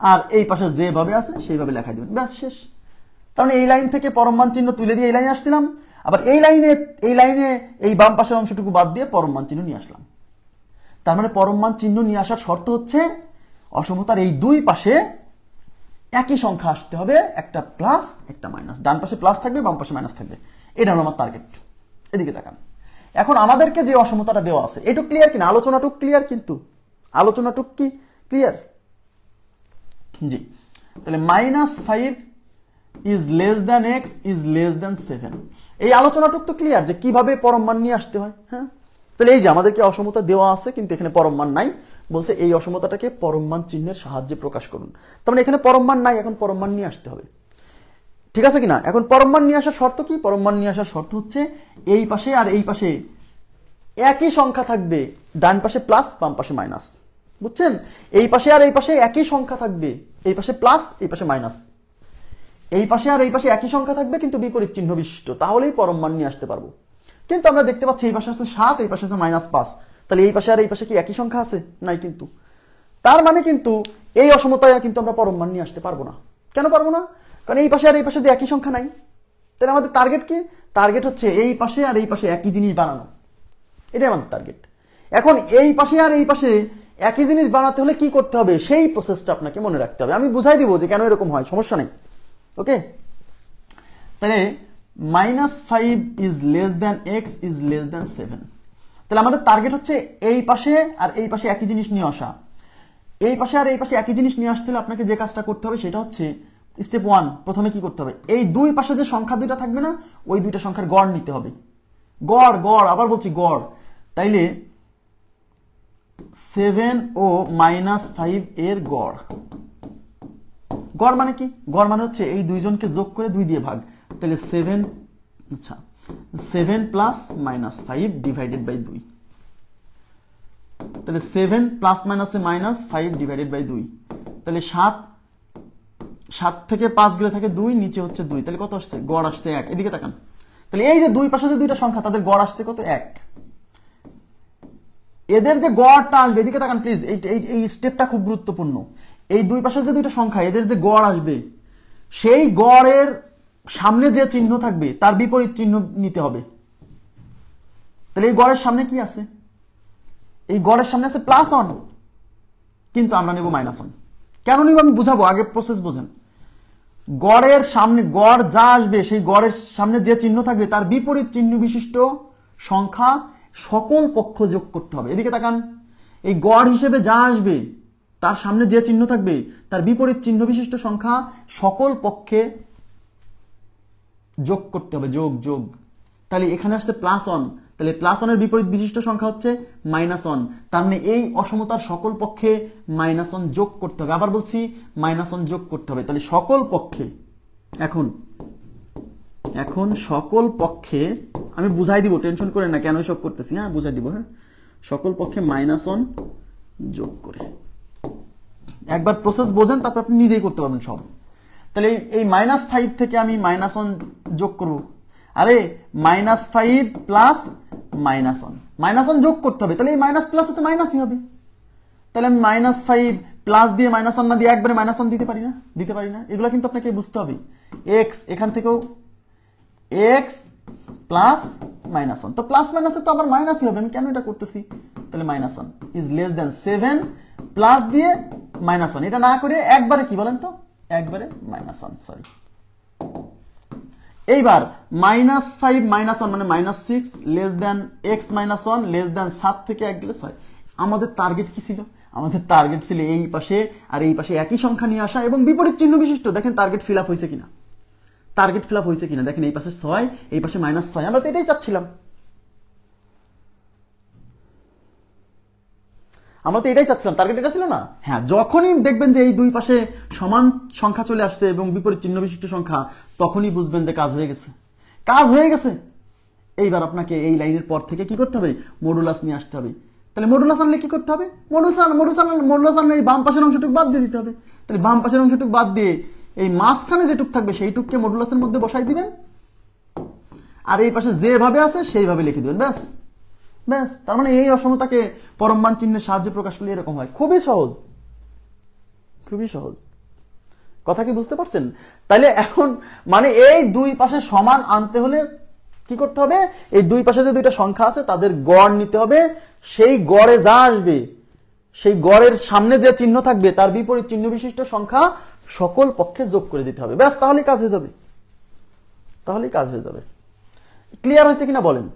আর এই পাশে যেভাবে আছে সেইভাবে লেখা দিবেন, ব্যাস শেষ। তাহলে এই লাইন থেকে পরম মান চিহ্ন তুলে দিয়ে এই লাইনে আসছিলাম, আবার এই লাইনে এই বাম পাশের অংশটুকু বাদ দিয়ে পরম মান চিহ্ন নিয়ে আসলাম। তার মানে পরম মান চিহ্ন নিয়ে আসার শর্ত হচ্ছে অসমতার এই দুই পাশে একই সংখ্যা আসতে হবে, একটা প্লাস একটা মাইনাস। ডান পাশে প্লাস থাকবে, বাম পাশে মাইনাস থাকবে। এটা হলো আমার টার্গেট। এদিকে তাকান। এখন আমাদেরকে যে অসমতাটা দেওয়া আছে, এটুক ক্লিয়ার কিনা? আলোচনাটুক ক্লিয়ার? কিন্তু আলোচনাটুক কি ক্লিয়ার? জি। তাহলে -5 is less than x is less than 7। এই আলোচনাটুক তো ক্লিয়ার যে কিভাবে পরম মান নিয়ে আসতে হয়। হ্যাঁ, তাহলে এই যে আমাদেরকে অসমতা দেওয়া আছে কিন্তু এখানে পরম মান নাই, বলছে এই অসমতাটাকে পরম মান চিহ্নের সাহায্যে প্রকাশ করুন। তার মানে এখানে পরম মান নাই, এখন পরম মান নিয়ে আসতে হবে। ঠিক আছে কিনা? এখন পরম মান নিয়ে আসার শর্ত কি? পরম মান নিয়ে আসার শর্ত হচ্ছে এই পাশে আর এই পাশে একই সংখ্যা থাকবে, ডান পাশে প্লাস বাম পাশে মাইনাস। বুঝছেন? এই পাশে আর এই পাশে একই সংখ্যা থাকবে, এই পাশে প্লাস এই পাশে মাইনাস। এই পাশে আর এই পাশে একই সংখ্যা থাকবে কিন্তু বিপরীত চিহ্ন বিশিষ্ট, তাহলেই পরম মান নিয়ে আসতে পারবো। কিন্তু আমরা দেখতে পাচ্ছি এই পাশে আছে 7, এই পাশে আছে -5, তাহলে এই পাশে আর এই পাশে কি একই সংখ্যা আছে? নাই কিন্তু। তার মানে কিন্তু এই অসমতায় কিন্তু আমরা পরম মান নিয়ে আসতে পারবো না। কেন পারবো না? কারণ এই পাশে আর এই পাশে একই সংখ্যা নাই। তাহলে আমাদের টার্গেট কি? টার্গেট হচ্ছে এই পাশে আর এই পাশে একই জিনিস বানানো, এটাই আমাদের টার্গেট। এখন এই পাশে আর এই পাশে একই জিনিস বানাতে হলে কি করতে হবে সেই প্রসেসটা আপনাকে মনে রাখতে হবে। আমি বুঝাই দিব যে কেন এরকম হয়, সমস্যা নেই। ওকে, তাহলে -5 is less than x is less than 7। তাহলে আমাদের টার্গেট হচ্ছে এই পাশে আর এই পাশে একই জিনিস নিয়ে আসা। এই পাশে আর এই পাশে একই জিনিস নিয়ে আসতে হলে আপনাকে যে কাজটা করতে হবে সেটা হচ্ছে স্টেপ 1, প্রথমে কি করতে হবে? এই দুই পাশে যে সংখ্যা দুইটা থাকবে না, ওই দুইটা সংখ্যার গড় নিতে হবে। গড়, গড়, আবার বলছি গড়। তাইলে 7 ও -5 এর গড়। গড় মানে কি? গড় মানে হচ্ছে এই দুইজনকে যোগ করে 2 দিয়ে ভাগ। তাহলে 7, আচ্ছা 7 প্লাস -5 ডিভাইডেড বাই 2। তাহলে 7 প্লাস মাইনাসে -5 ডিভাইডেড বাই 2। তাহলে 7 থেকে 5 গেলে থাকে 2, নিচে হচ্ছে 2। তাহলে কত আসছে? গড় আসছে 1। এদিকে তাকান। তাহলে এই যে দুই পাশে যে দুইটা সংখ্যা তাদের গড় আসছে কত? 1। এদের যে গড়টা আসবে, এদিকে তাকান প্লিজ, এই স্টেপটা খুব গুরুত্বপূর্ণ। এই দুই পাশে যে দুইটা সংখ্যা এদের যে গড় আসবে, সেই গড়ের সামনে যে চিহ্ন থাকবে তার বিপরীত চিহ্ন নিতে হবে। তাহলে এই গড়ের সামনে কি আছে? এই গড়ের সামনে আছে +1, কিন্তু আমরা নেব -1। কেন নিব আমি বুঝাবো, আগে প্রসেস বোঝেন। গড়ের সামনে গড় যা আসবে সেই গড়ের সামনে যে চিহ্ন থাকবে তার বিপরীত চিহ্ন বিশিষ্ট সংখ্যা সকল পক্ষ যোগ করতে হবে। এদিকে তাকান, এই গড় হিসেবে যা আসবে তার সামনে যে চিহ্ন থাকবে তার বিপরীত চিহ্ন বিশিষ্ট সংখ্যা সকল পক্ষে যোগ করতে হবে, যোগ যোগ। তাহলে এখানে আসছে +1, তাহলে +1 এর বিপরীত বিশিষ্ট সংখ্যা হচ্ছে -1। তার মানে এই অসমতার সকল পক্ষে -1 যোগ করতে হবে। আবার বলছি -1 যোগ করতে হবে। তাহলে সকল পক্ষে, এখন সকল পক্ষে আমি বুঝাই দিব, টেনশন করেন না কেন সব করতেছি। হ্যাঁ, বুঝাই দিব। হ্যাঁ, সকল পক্ষে -1 যোগ করে একবার প্রসেস বোঝেন, তারপর আপনি নিজেই করতে পারবেন সব। তাহলে এই -5 থেকে আমি -1 যোগ করব। আরে -5 প্লাস -1 যোগ করতে হবে। তাহলে এই মাইনাস প্লাস হতে মাইনাসই হবে। তাহলে আমি -5 প্লাস দিয়ে -1 না দিয়ে একবারে -1 দিতে পারি না? দিতে পারি না। এগুলো কিন্তু আপনাকে বুঝতে হবে। এক্স, এখান থেকেও এক্স প্লাস -1, তো প্লাস মাইনাসে তো আবার মাইনাসই হবে। আমি কেন এটা করতেছি? তাহলে -1 ইজ লেস দ্যান 7 প্লাস দিয়ে -1, এটা না করে একবারে কি বলেন তো? একবারে -1, সরি। এইবার -5 -1 মানে -6 less than x -1 less than 7 থেকে 1 গেলে 6। আমাদের টার্গেট কি ছিল? আমাদের টার্গেট ছিল এই পাশে আর এই পাশে একই সংখ্যা নিয়ে আসা এবং বিপরীত চিহ্ন বিশিষ্ট। দেখেন টার্গেট ফিল আপ হয়েছে কিনা, টার্গেট ফিল আপ হয়েছে কিনা। দেখেন এই পাশে 6, এই পাশে -6, আমরা তো এটাই চাচ্ছিলাম। আমরা তো এটাই চাচ্ছিলাম, টার্গেট এটা ছিল না? হ্যাঁ, যখনই দেখবেন যে এই দুই পাশে সমান সংখ্যা চলে আসছে এবং বিপরীত চিহ্ন বিশিষ্ট সংখ্যা, তখনই বুঝবেন যে কাজ হয়ে গেছে, কাজ হয়ে গেছে। এইবার আপনাকে এই লাইনের পর থেকে কি করতে হবে? মডুলাস নিয়ে আসতে হবে। তাহলে মডুলাস আনলে কি করতে হবে? মডুলাস আনলে এই বাম পাশের অংশটুকু বাদ দিয়ে দিতে হবে। তাহলে বাম পাশের অংশটুকু বাদ দিয়ে এই মাঝখানে যেটুক থাকবে সেইটুককে মডুলাসের মধ্যে বসাই দিবেন, আর এই পাশে যেভাবে আছে সেইভাবে লিখে দিবেন। ব্যাস ব্যাস। তার মানে এই অসমতাকে পরম মান চিহ্নের সাহায্যে প্রকাশ করলে এরকম হয়। খুবই সহজ, খুবই সহজ। কথা কি বুঝতে পারছেন? তাহলে এখন মানে এই দুই পাশে সমান আনতে হলে কি করতে হবে? এই দুই পাশে যে দুইটা সংখ্যা আছে তাদের গড় নিতে হবে। সেই গড়ে যা আসবে সেই গড়ের সামনে যে চিহ্ন থাকবে তার বিপরীত চিহ্ন বিশিষ্ট সংখ্যা সকল পক্ষে যোগ করে দিতে হবে। ব্যাস, তাহলেই কাজ হয়ে যাবে, তাহলেই কাজ হয়ে যাবে। ক্লিয়ার হয়েছে কিনা বলেন?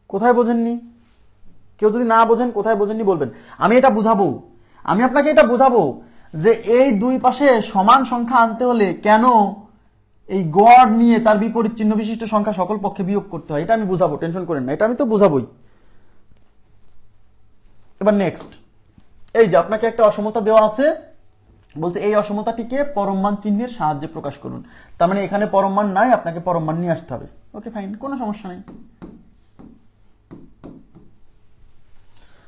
কোথায় বোঝেননি? কেউ যদি না বোঝেন কোথায় বোঝেননি বলবেন, আমি এটা বুঝাবো, আমি আপনাকে এটা বোঝাবো যে এই দুই পাশে সমান সংখ্যা আনতে হলে কেন এই গড় নিয়ে তার বিপরীত চিহ্ন বিশিষ্ট সংখ্যা সকল পক্ষে বিয়োগ করতে হয়, এটা আমি বুঝাবো, টেনশন করেন না, এটা আমি তো বুঝাবোই। এবার নেক্সট, এই যে আপনাকে একটা অসমতা দেওয়া আছে, বলছে এই অসমতাটিকে পরম মান চিহ্নের সাহায্যে প্রকাশ করুন। তার মানে এখানে পরম মান নাই, আপনাকে পরম মান নিয়ে আসতে হবে। ওকে ফাইন, কোনো সমস্যা নেই।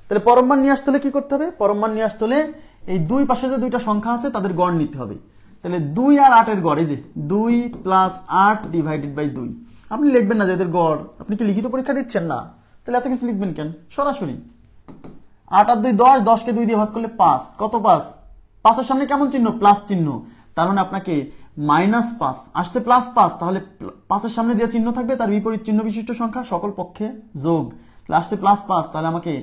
তাহলে পরম মান নিয়ে আসতে হলে কি করতে হবে? পরম মান নিয়ে আসতে হলে এই দুই পাশে যে দুইটা সংখ্যা আছে তাদের গড় নিতে হবে। তাহলে 2 আর 8 এর গড়, এই যে 2 + 8 / 2। আপনি লিখবেন না যে এদের গড়, আপনি কি লিখিত পরীক্ষা দিচ্ছেন না? তাহলে এত কিছু লিখবেন কেন? সরাসরি 8 আর 2 10, 10 কে 2 দিয়ে ভাগ করলে 5। কত 5? 5 এর সামনে কেমন চিহ্ন? প্লাস চিহ্ন। তার মানে আপনাকে -5 আসছে +5, তাহলে 5 এর সামনে যে চিহ্ন থাকবে তার বিপরীত চিহ্ন বিশিষ্ট সংখ্যা সকল পক্ষে যোগ। তাহলে আসছে +5, তাহলে আমাকে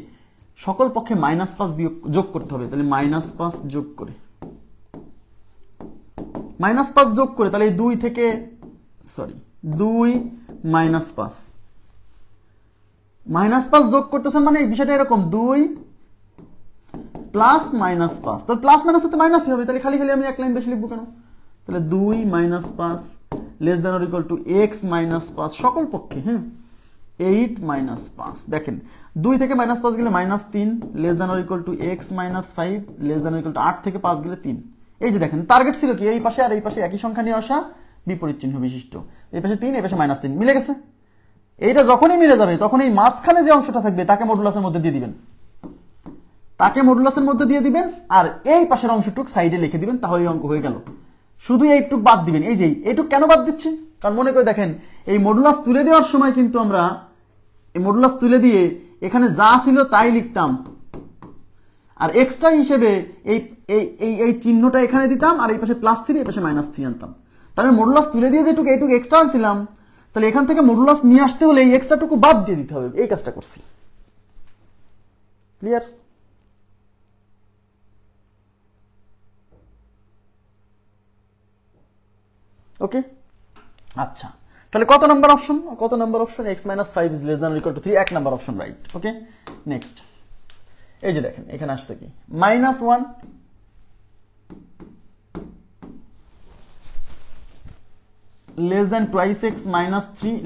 সকল পক্ষে -5 যোগ করতে হবে। তাহলে -5 যোগ করে -5 যোগ করে, তাহলে এই 2 থেকে 2 -5 যোগ করতেছেন, মানে বিষয়টা এরকম 2 + -5, তাহলে প্লাস মাইনাস তো মাইনাসই হবে, তাহলে খালি খালি আমি এক লাইন বেশি লিখবো কেন? তাহলে 2 - 5 ≤ x - 5 সকল পক্ষে, হ্যাঁ 8 - 5। দেখেন 2 থেকে -5 গেলে -3 ≤ x - 5 ≤ 8 থেকে 5 গেলে 3। এই যে দেখেন টার্গেট ছিল কি? এই পাশে আর এই পাশে একই সংখ্যা নিয়ে আসা, বিপরীত চিহ্ন বিশিষ্ট। এই পাশে 3, এই পাশে -3, মিলে গেছে। এইটা যখনই মিলে যাবে তখন এই মাঝখানে যে অংশটা থাকবে তাকে মডুলাসের মধ্যে দিয়ে দিবেন, আর এই পাশের অংশটুক সাইডে লিখে দিবেন, তাহলে এই অঙ্ক হয়ে গেল। শুধু এইটুক বাদ দিবেন। এই যে এইটুক কেন বাদ দিচ্ছি? কারণ মনে করে দেখেন এই মডুলাস তুলে দেওয়ার সময় কিন্তু আমরা এই মডুলাস তুলে দিয়ে এখানে যা ছিল তাই লিখতাম, আর এক্সট্রা হিসেবে এই এই এই চিহ্নটা এখানে দিতাম, আর এই পাশে +3 এই পাশে -3 আনতাম। তাহলে মডুলাস তুলে দিয়ে যেটুকু এইটুকু এক্সট্রা আনছিলাম, তাহলে এখান থেকে মডুলাস নিয়ে আসতে হলে এই এক্সট্রাটুকু বাদ দিয়ে দিতে হবে। এই কাজটা করছি। ক্লিয়ার? ওকে, আচ্ছা তাহলে কত number option? x - 5 ≤ 3, 1 number option right. Okay next, এই যে দেখেন এখানে আসছে কি -1 <2x - 3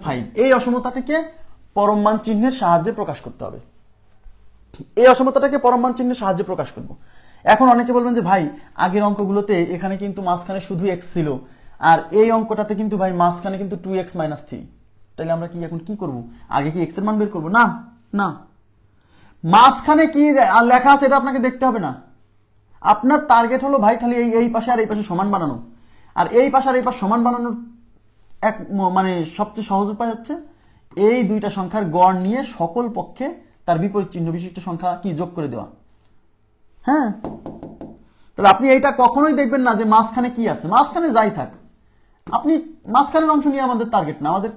5। এই অসমতাটাকে পরম মান চিহ্নের সাহায্যে প্রকাশ করতে হবে। এখন অনেকে বলবেন যে ভাই আগের অঙ্কগুলোতে এখানে কিন্তু মাঝখানে শুধু x ছিল, আর এই অঙ্কটাতে কিন্তু ভাই মাঝখানে কিন্তু 2x - 3। তাহলে আমরা কি এখন কি করব? আগে কি x এর মান বের করব? না না, মাঝখানে কি লেখা আছে এটা আপনাকে দেখতে হবে না। আপনার টার্গেট হলো ভাই খালি এই পাশে আর এই পাশে সমান বানানো, আর এই পাশে আর এই পাশে সমান বানানোর এক মানে সবচেয়ে সহজ উপায় হচ্ছে এই দুইটা সংখ্যার গড় নিয়ে সকল পক্ষে তার বিপরীত চিহ্ন বিশিষ্ট সংখ্যা কি যোগ করে দেওয়া। হ্যাঁ, তাহলে আপনি এইটা কখনোই দেখবেন না যে মাঝখানে কি আছে, মাঝখানে যাই থাক, আপনি মাঝখানের অংশ নিয়ে আমাদের টার্গেট না, আমাদের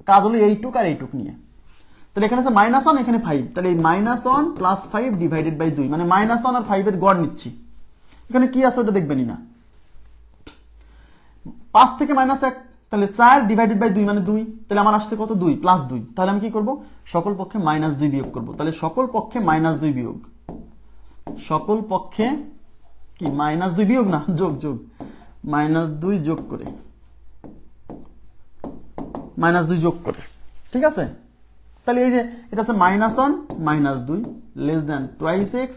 কাজ হলো এইটুক আর এইটুক নিয়ে। তাহলে এখানে আছে -1, এখানে 5, তাহলে এই -1 + 5 / 2, মানে -1 আর 5 এর গড় নিচ্ছি। এখানে কি আছে ওটা দেখবেনই না। 5 থেকে -1, তাহলে 4 / 2 মানে 2, তাহলে আমার আসছে কত? 2 + 2। তাহলে আমি কি করব? সকল পক্ষে -2 বিয়োগ করব। তাহলে সকল পক্ষে -2 বিয়োগ, সকল পক্ষে কি -2 বিয়োগ না যোগ -2 যোগ করে ঠিক আছে। তাহলে এই যে এটা আছে -1 - 2 < 2x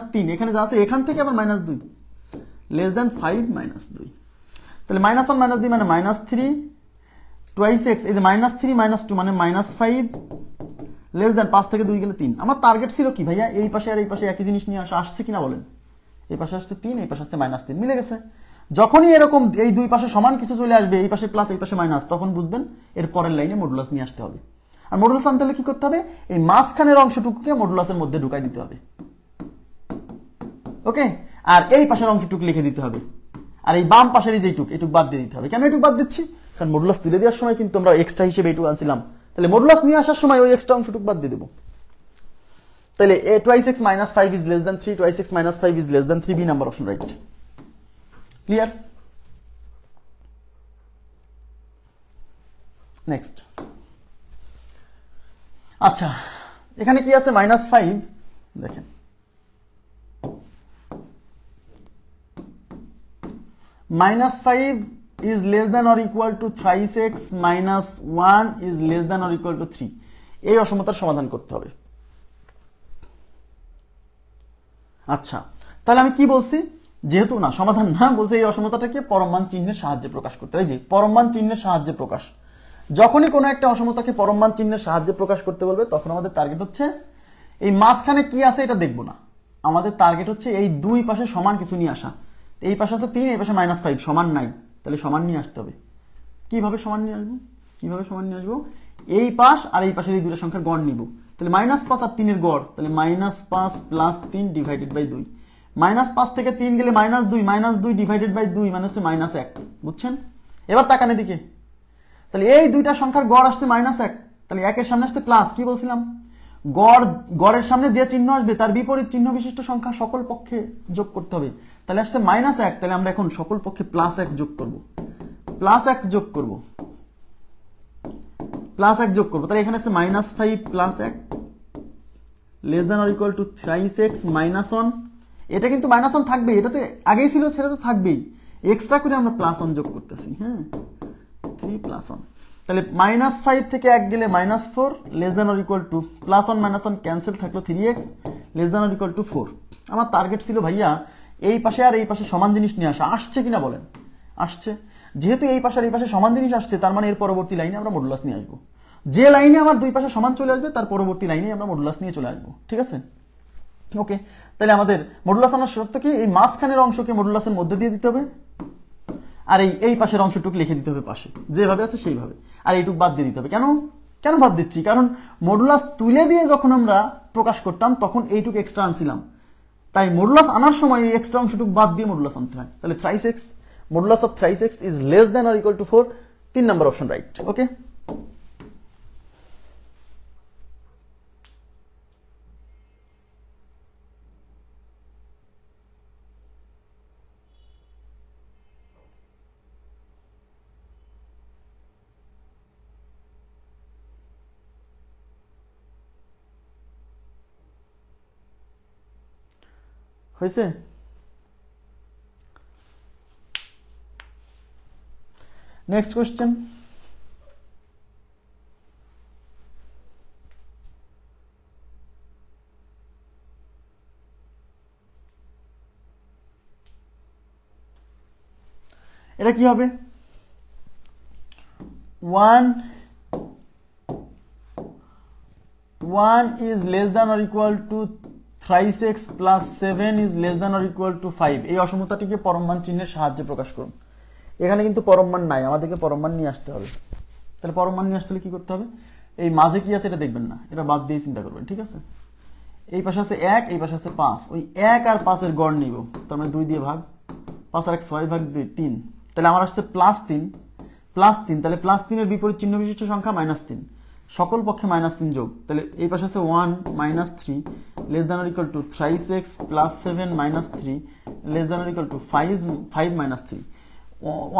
- 3, এখানে যা আছে এখান থেকে আবার -2 < 5 - 2। তাহলে -1 - 2 মানে -3 2x, এই যে -3 - 2 মানে -5 < 5 থেকে 2 গেলে 3। আমার টার্গেট ছিল কি ভাইয়া? এই পাশে আর এই পাশে একই জিনিস নিয়ে আসছে কিনা বলেন? এই পাশে আসছে 3, এই পাশে আসছে -3, মিলে গেছে। যখনই এরকম এই দুই পাশে সমান কিছু চলে আসবে, এই পাশে প্লাস এই পাশে মাইনাস, তখন বুঝবেন এর পরের লাইনে মডুলাস নিয়ে আসতে হবে। আর মডুলাস আনতে হলে কি করতে হবে? এই মাঝখানের অংশটুকুকে মডুলাসের মধ্যে ঢুকাই দিতে হবে। ওকে, আর এই পাশের অংশটুকু লিখে দিতে হবে, আর এই বাম পাশের এইটুক বাদ দিয়ে দিতে হবে। কেন এটুক বাদ দিচ্ছি? কারণ মডুলাস তুলে দেওয়ার সময় কিন্তু আমরা এক্সট্রা হিসেবে এইটুকু আনছিলাম, তাহলে মডুলাস নিয়ে আসার সময় ওই এক্সট্রা অংশটুক বাদ দিয়ে দেবো। তাহলে 2x - 5 is less than 3, 2x - 5 is less than 3, B number option right. Clear? Next. আচ্ছা, এখানে কি আছে -5, দেখেন -5 is less than or equal to thrice x minus 1 is less than or equal to 3। এই অসমতার সমাধান করতে হবে। আচ্ছা, তাহলে আমি কি বলছি, যেহেতু না সমাধান না বলছে, এই অসমতাটাকে পরমমান চিহ্নের সাহায্যে প্রকাশ করতে হয়। যে পরমমান চিহ্নের সাহায্যে প্রকাশ, যখনই কোনো একটা অসমতাকে পরমমান চিহ্নের সাহায্যে প্রকাশ করতে বলবে তখন আমাদের টার্গেট হচ্ছে এই মাঝখানে কি আছে এটা দেখবো না, আমাদের টার্গেট হচ্ছে এই দুই পাশে সমান কিছু নিয়ে আসা। এই পাশে আছে 3, এই পাশে -5, সমান নাই, তাহলে সমান নিয়ে আসতে হবে। কিভাবে সমান নিয়ে আসবো, কিভাবে সমান নিয়ে আসবো, এই পাশ আর এই পাশের এই দুটো সংখ্যার গড় নিব। তাহলে -5 আর 3 এর গড়, তাহলে -5 + 3 ডিভাইডেড বাই 2। -5 থেকে 3 গেলে -2, -2 ডিভাইডেড বাই 2 মানে হচ্ছে -1, বুঝছেন? এবার তাকান এদিকে, তাহলে এই দুইটা সংখ্যার গড় আসছে -1, তাহলে 1 এর সামনে আসছে প্লাস, কি বলছিলাম, গড়ের সামনে যে চিহ্ন আসবে তার বিপরীত চিহ্ন বিশিষ্ট সংখ্যা সকল পক্ষে যোগ করতে হবে। তাহলে আসছে -1, তাহলে আমরা এখন সকল পক্ষে +1 যোগ করব, +1 যোগ করব, +1 যোগ করব। তাহলে এখানে আছে -5 + 1 less than or equal to thrice x minus 1। এটা কিন্তু -1 থাকবে, এটাতে আগেই ছিল, সেটা তো থাকবেই, এক্সট্রা করে আমরা +1 যোগ করতেছি। হ্যাঁ, 3 + 1, তাহলে -5 থেকে 1 গেলে -4 less than or equal to +1 -1 cancel, থাকলো 3x less than or equal to 4। আমার টার্গেট ছিল ভাইয়া এই পাশে আর এই পাশে সমান জিনিস নিয়ে আসা, আসছে কিনা বলেন? আসছে। যেহেতু এই পাশে আর এই পাশে সমান জিনিস আসছে, তার মানে এর পরবর্তী লাইনে আমরা মডুলাস নিয়ে আসবো। যে লাইনে আমার দুই পাশে সমান চলে আসবে তার পরবর্তী লাইনে আমরা মডুলাস নিয়ে চলে আসবো, ঠিক আছে? ওকে, তাহলে আমাদের মডুলাস আনার শর্ত কি, এই মাঝখানের অংশকে মডুলাসের মধ্যে দিয়ে দিতে হবে, আর এই পাশের অংশটুকু লিখে দিতে হবে পাশে, যেভাবে আছে সেইভাবে, আর এইটুকু বাদ দিয়ে দিতে হবে। কেন কেন বাদ দিচ্ছি, কারণ মডুলাস তুলে দিয়ে যখন আমরা প্রকাশ করতাম তখন এইটুকু এক্সট্রা আনছিলাম, তাই মডুলাস আনার সময় এই এক্সট্রা অংশটুকু বাদ দিয়ে মডুলাস আনতে হয়। তাহলে thrice x, modulus of thrice x is less than or equal to 4, 3 number option right. Okay, হয়েছে? নেক্সট কোশ্চেন, এটা কি হবে, 1 is less than or equal to thrice x plus 7 is less than or equal to 5। এই অসমতাটিকে পরমমান চিহ্নের সাহায্যে প্রকাশ করুন। এখানে কিন্তু পরমমান নাই, আমাদেরকে পরমমান নিয়ে আসতে হবে। তাহলে পরমমান নিয়ে আসতে হলে কি করতে হবে, এই মাঝে কি আছে এটা দেখবেন না, এটা বাদ দিয়ে চিন্তা করবেন, ঠিক আছে? এই পাশে আছে 1, এই পাশে আছে 5, ওই 1 আর 5 এর গড় নিব, তার মানে 2 দিয়ে ভাগ, 5 আর 1 6 ভাগ 2 3, তাহলে আমার আসছে +3, তাহলে +3 এর বিপরীত চিহ্ন বিশিষ্ট সংখ্যা -3, সকল পক্ষে -3 যোগ, তাহলে এই পাশে আছে 1 -3 less than or equal to thrice x plus 7 -3 less than or equal to 5 -3।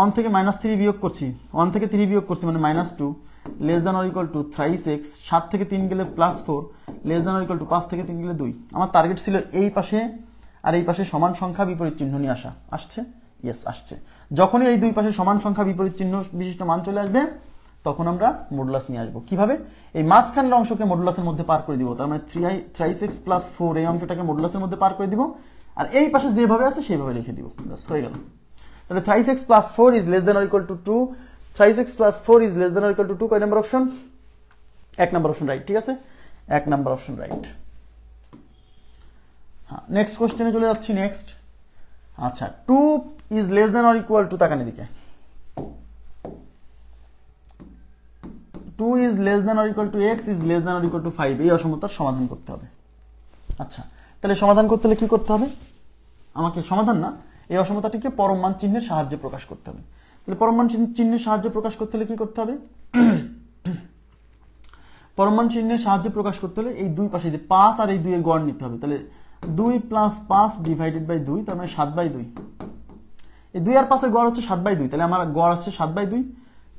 1 থেকে -3 বিয়োগ করছি, 1 থেকে 3 বিয়োগ করছি মানে -2 less than or equal to thrice x, 7 থেকে 3 গেলে +4 less than or equal to 5 থেকে 3 গেলে 2। আমার টার্গেট ছিল এই পাশে আর এই পাশে সমান সংখ্যা বিপরীত চিহ্ন নিয়ে আসা। আসছে? ইয়েস, আসছে। যখনই এই দুই পাশে সমান সংখ্যা বিপরীত চিহ্ন বিশিষ্ট মান চলে আসবে তখন আমরা মডুলাস নিয়ে আসবো। কিভাবে? এই মাঝখানের অংশকে মডুলাসের মধ্যে পার করে দিব, তার মানে thrice x plus 4 এই অংশটাকে মডুলাসের মধ্যে পার করে দিব, আর এই পাশে যেভাবে আছে সেইভাবে লিখে দিব, ব্যাস হয়ে গেল। তাহলে thrice x plus 4 is less than or equal to 2, thrice x plus 4 is less than or equal to 2, কয় number option? 1 number option right, ঠিক আছে? 1 নাম্বার অপশন রাইট। হ্যাঁ, নেক্সট কোশ্চেনে চলে যাচ্ছি। নেক্সট, আচ্ছা, 2 is less than or equal to, তাকান এদিকে, 2 is less than or equal to x is less than or equal to 5, এই অসমতার সমাধান করতে হবে। আচ্ছা, তাহলে সমাধান করতে হলে কি করতে হবে? আমাকে সমাধান না, এই অসমতাটিকে পরমমান চিহ্নের সাহায্যে প্রকাশ করতে হবে। তাহলে পরমমান চিহ্নের সাহায্যে প্রকাশ করতে হলে কি করতে হবে? পরমমান চিহ্নের সাহায্যে প্রকাশ করতে হলে এই দুই পাশে যে 5 আর এই 2 এর গড় নিতে হবে। তাহলে 2 + 5 ডিভাইডেড বাই 2, তার মানে 7/2। এই 2 আর 5 এর গড় হচ্ছে 7/2, তাহলে আমার গড় হচ্ছে 7/2।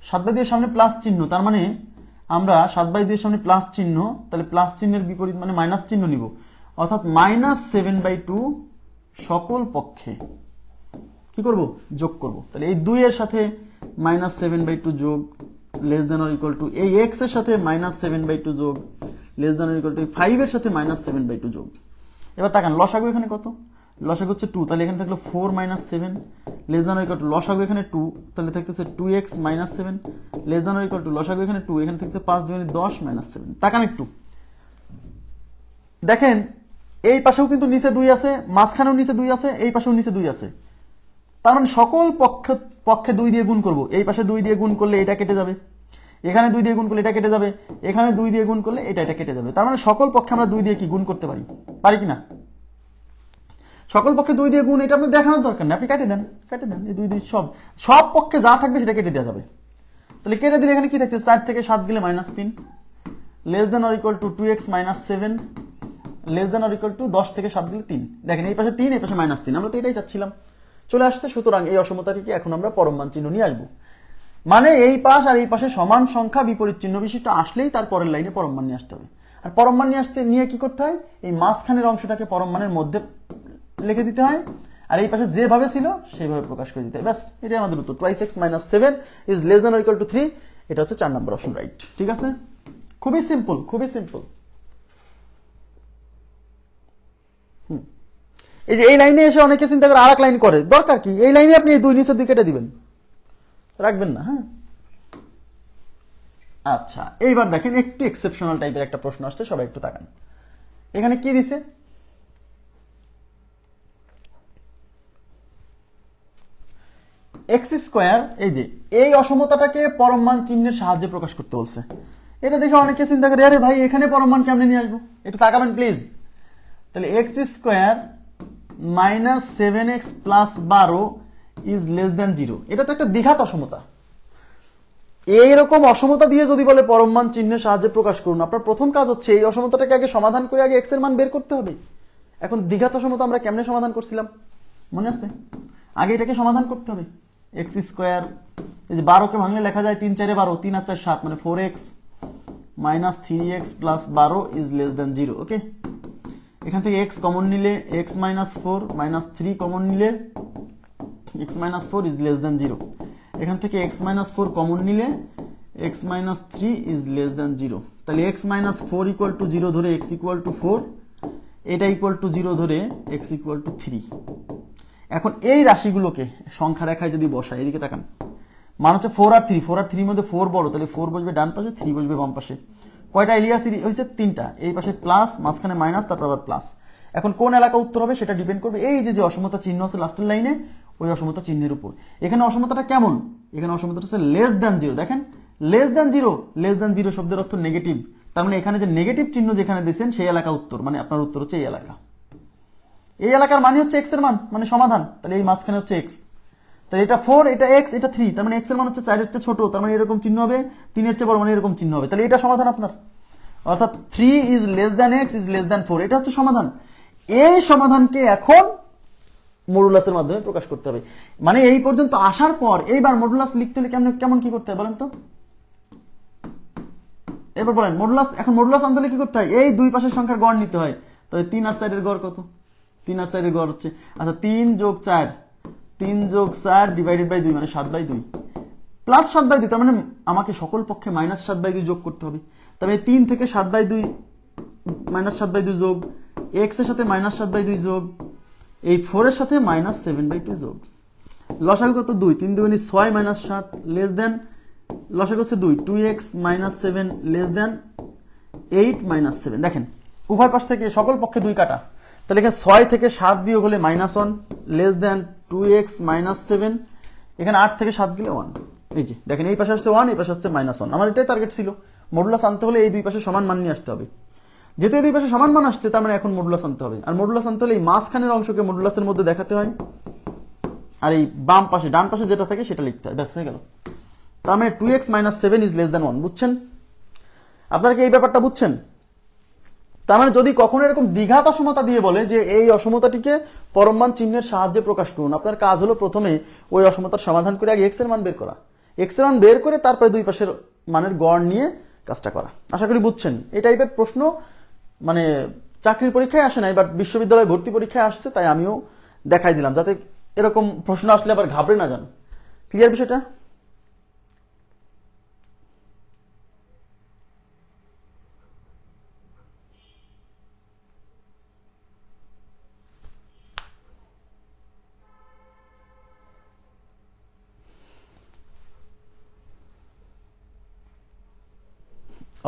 7/2 এর সামনে প্লাস চিহ্ন, তার মানে আমরা 7/2 এর সামনে প্লাস চিহ্ন, তাহলে প্লাস চিহ্নের বিপরীত মানে মাইনাস চিহ্ন নিব, অর্থাৎ -7/2 সকল পক্ষে কি করব, যোগ করব। তাহলে এই 2 এর সাথে -7/2 যোগ less than or equal two, এই x এর সাথে -7/2 যোগ less than or equal two 5 এর সাথে -7/2 যোগ। এবার তাকান লসাগু এখানে কত, লসাগু হচ্ছে 2, তাহলে এখানে থাকলো 4 - 7 less than or equal two লসাগু এখানে 2, তাহলে থাকতেছে 2x - 7 less than or equal two লসাগু এখানে 2, এখানে থাকতে 5 × 10 - 7। তাকান একটু দেখেন, এই পাশেও কিন্তু নিচে 2 আছে, মাঝখানেও নিচে 2 আছে, এই পাশেও নিচে 2 আছে, তার মানে সকল পক্ষে 2 দিয়ে গুণ করব। এই পাশে 2 দিয়ে গুণ করলে এটা কেটে যাবে, এখানে 2 দিয়ে গুণ করলে এটা কেটে যাবে, এখানে 2 দিয়ে গুণ করলে এটা কেটে যাবে। তার মানে সকল পক্ষে আমরা 2 দিয়ে কি গুণ করতে পারি কিনা? সকল পক্ষে 2 দিয়ে গুণ, এটা আপনার দেখানোর দরকার নেই, আপনি কেটে দেন এই 2 দিয়ে সব পক্ষে যা থাকবে সেটা কেটে দেওয়া যাবে। তাহলে কেটে দিলে এখানে কি থাকছে, 4 থেকে 7 গেলে -3 less than or equal two 2x - 7 less than or equal two 10 থেকে 7 গেলে 3। দেখেন এই পাশে 3, এই পাশে -3, আমরা তো এটাই চাচ্ছিলাম, চলে আসছে। সুতরাং এই অসমতাটিকে এখন আমরা পরম মান চিহ্ন নিয়ে আসবো, মানে এই পাশ আর এই পাশে সমান সংখ্যা বিপরীত চিহ্ন বিশিষ্ট আসলেই তার পরের লাইনে পরম মান নিয়ে আসতে হবে। আর পরম মান নিয়ে কি করতে হয়, এই মাঝখানের অংশটাকে পরম মানের মধ্যে লিখে দিতে হয়, আর এই পাশে যেভাবে ছিল সেইভাবে প্রকাশ করে দিতে হয়। ব্যাস, এটাই আমাদের উত্তর। 2x - 7 is less than or equal to 3। এটা হচ্ছে 4 নম্বর অপশন, রাইট। ঠিক আছে, খুবই সিম্পল, খুবই সিম্পল। এই যে এই লাইনে এসে অনেকে চিন্তা করে আরেক লাইন করে, দরকার কি, এই লাইনে আপনি এই 2 নিচের দিকে কেটে দিবেন, রাখবেন না। হ্যাঁ, আচ্ছা, এইবার দেখেন একটু এক্সেপশনাল টাইপের একটা প্রশ্ন আসছে, সবাই একটু তাকান। এখানে কি দিছে, x², এই যে এই অসমতাটাকে পরম মান চিহ্নের সাহায্যে প্রকাশ করতে বলছে। এটা দেখে অনেকে চিন্তা করে, আরে ভাই এখানে পরম মান কেমনে নিয়ে আসবো, একটু তাকাবেন প্লিজ। তাহলে x² - 7x + 12 is less than 0, এটা তো একটা দ্বিঘাত অসমতা। এইরকম অসমতা দিয়ে যদি বলে পরম মান চিহ্নের সাহায্যে প্রকাশ করুন, আপনার প্রথম কাজ হচ্ছে এই অসমতাটাকে আগে সমাধান করে আগে x এর মান বের করতে হবে। এখন দ্বিঘাত অসমতা আমরা কেমনে সমাধান করছিলাম মনে আছে, আগে এটাকে সমাধান করতে হবে। x², এই যে 12কে ভাঙলে লেখা যায় 3 × 4 = 12, 3 আর 4 7, মানে 4x - 3x + 12 is less than 0। ওকে, এখান থেকে x কমন নিলে x - 4 - 3 কমন নিলে x - 4 ইজ লেস দেন 0। এখান থেকে x - 4 কমন নিলে x - 3 ইজ লেস দেন 0। তাহলে x - 4 = 0 ধরে x = 4, এটা = 0 ধরে x = 3। এখন এই রাশিগুলোকে সংখ্যা রেখায় যদি বসাই, এদিকে তাকান, মান হচ্ছে 4 আর 3, 4 আর 3 এর মধ্যে 4 বড়, তাহলে 4 বসবে ডান পাশে, 3 বসবে বাম পাশে। কয়টা এলিয়া সিরিজ হয়েছে, 3টা, এই পাশে প্লাস, মাঝখানে মাইনাস, তারপর আবার প্লাস। এখন কোন এলাকা উত্তর হবে সেটা ডিপেন্ড করবে এই যে অসমতা চিহ্ন আছে লাস্টের লাইনে, ওই অসমতা চিহ্নের উপর। এখানে অসমতাটা কেমন, এখানে অসমতাটা হচ্ছে লেস দেন 0। দেখেন লেস দেন 0, লেস দেন 0 শব্দের অর্থ নেগেটিভ, তার মানে এখানে যে নেগেটিভ চিহ্ন যেখানে দিয়েছেন সেই এলাকা উত্তর, মানে আপনার উত্তর হচ্ছে এই এলাকা। এই এলাকার মানে হচ্ছে x এর মান, মানে সমাধান, তাহলে এই মাঝখানে হচ্ছে x, তাহলে এটা 4, এটা x, এটা 3, তার মানে x এর মান হচ্ছে 4 এর চেয়ে ছোট, তার মানে এরকম চিহ্ন হবে, 3 এর চেয়ে বড় মানে এরকম চিহ্ন হবে, তাহলে এটা সমাধান আপনার, অর্থাৎ 3 is less than x is less than 4, এটা হচ্ছে সমাধান। এই সমাধানকে এখন মডুলাসের মাধ্যমে প্রকাশ করতে হবে। মানে এই পর্যন্ত আসার পর এইবার মডুলাস লিখতে হলে কেমন কি করতে হয় বলেন তো, এবার বলেন মডুলাস, এখন মডুলাস আনতে হলে কি করতে হয়, এই দুই পাশের সংখ্যার গড় নিতে হয়। তবে 3 আর 4 এর গড় কত, 3 আর 4 এর গড় হচ্ছে, আচ্ছা 3 + 4, 3 + 4 ডিভাইডেড বাই 2, মানে 7/2 প্লাস 7/2, তার মানে আমাকে সকল পক্ষে -7/2 যোগ করতে হবে। তবে 3 থেকে 7/2 -7/2 যোগ, x এর সাথে -7/2 যোগ, এই 4 এর সাথে -7/2 যোগ। লসাগু কত, 2, 3 × 2 = 6 - 7 লেস দেন, লসাগু হচ্ছে 2, 2x - 7 লেস দেন 8 - 7। দেখেন উভয় পাশ থেকে সকল পক্ষে 2 কাটা, তাহলে এখানে 6 থেকে 7 বিয়োগ হলে -1 লেস দেন 2x - 7, এখানে 8 থেকে 7 গেলে 1। এই যে দেখেন এই পাশে আসছে 1, এই পাশে আসছে -1। আমার এটাই টার্গেট ছিল, মডুলাস আনতে হলে এই দুই পাশে সমান মান নিয়ে আসতে হবে। যেহেতু এই দুই পাশে সমান মান আসছে, তার মানে এখন মডুলাস আনতে হবে, আর মডুলাস আনতে হলে এই মাঝখানের অংশকে মডুলাসের মধ্যে দেখাতে হয়, আর এই বাম পাশে ডান পাশে যেটা থাকে সেটা লিখতে হয়, ব্যাস হয়ে গেল। তার মানে 2x - 7 ইজ লেস দেন 1, বুঝছেন? আপনারা কি এই ব্যাপারটা বুঝছেন? তার মানে যদি কখনো এরকম দ্বিঘাত অসমতা দিয়ে বলে যে এই অসমতাটিকে পরম মান চিহ্নের সাহায্যে প্রকাশ করুন, আপনার কাজ হলো প্রথমে ওই অসমতার সমাধান করে আগে x এর মান বের করা, x এর মান বের করে তারপরে দুই পাশের মানের গড় নিয়ে কাজটা করা। আশা করি বুঝছেন। এই টাইপের প্রশ্ন মানে চাকরির পরীক্ষায় আসে নাই, বাট বিশ্ববিদ্যালয় ভর্তি পরীক্ষায় আসছে, তাই আমিও দেখাই দিলাম যাতে এরকম প্রশ্ন আসলে আবার ঘাবড়ে না যান। ক্লিয়ার বিষয়টা?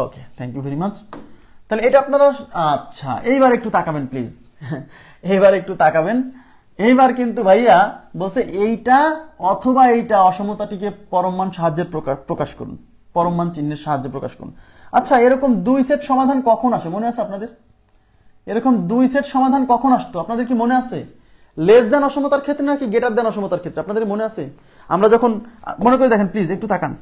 ওকে, থ্যাংক ইউ ভেরি মাচ। তাহলে এটা আপনারা, আচ্ছা এইবার একটু তাকাবেন প্লিজ, এইবার একটু তাকাবেন। এইবার কিন্তু ভাইয়া বলছে এইটা অথবা এইটা অসমতাটিকে পরমমান সাহায্যে প্রকাশ করুন, পরমমান চিহ্নের সাহায্যে প্রকাশ করুন। আচ্ছা, এরকম দুই সেট সমাধান কখন আসে মনে আছে আপনাদের? এরকম দুই সেট সমাধান কখন আসতো আপনাদের কি মনে আছে? লেস দেন অসমতার ক্ষেত্রে নাকি গ্রেটার দেন অসমতার ক্ষেত্রে আপনাদের মনে আছে? আমরা যখন মনে করে দেখেন প্লিজ, একটু তাকান।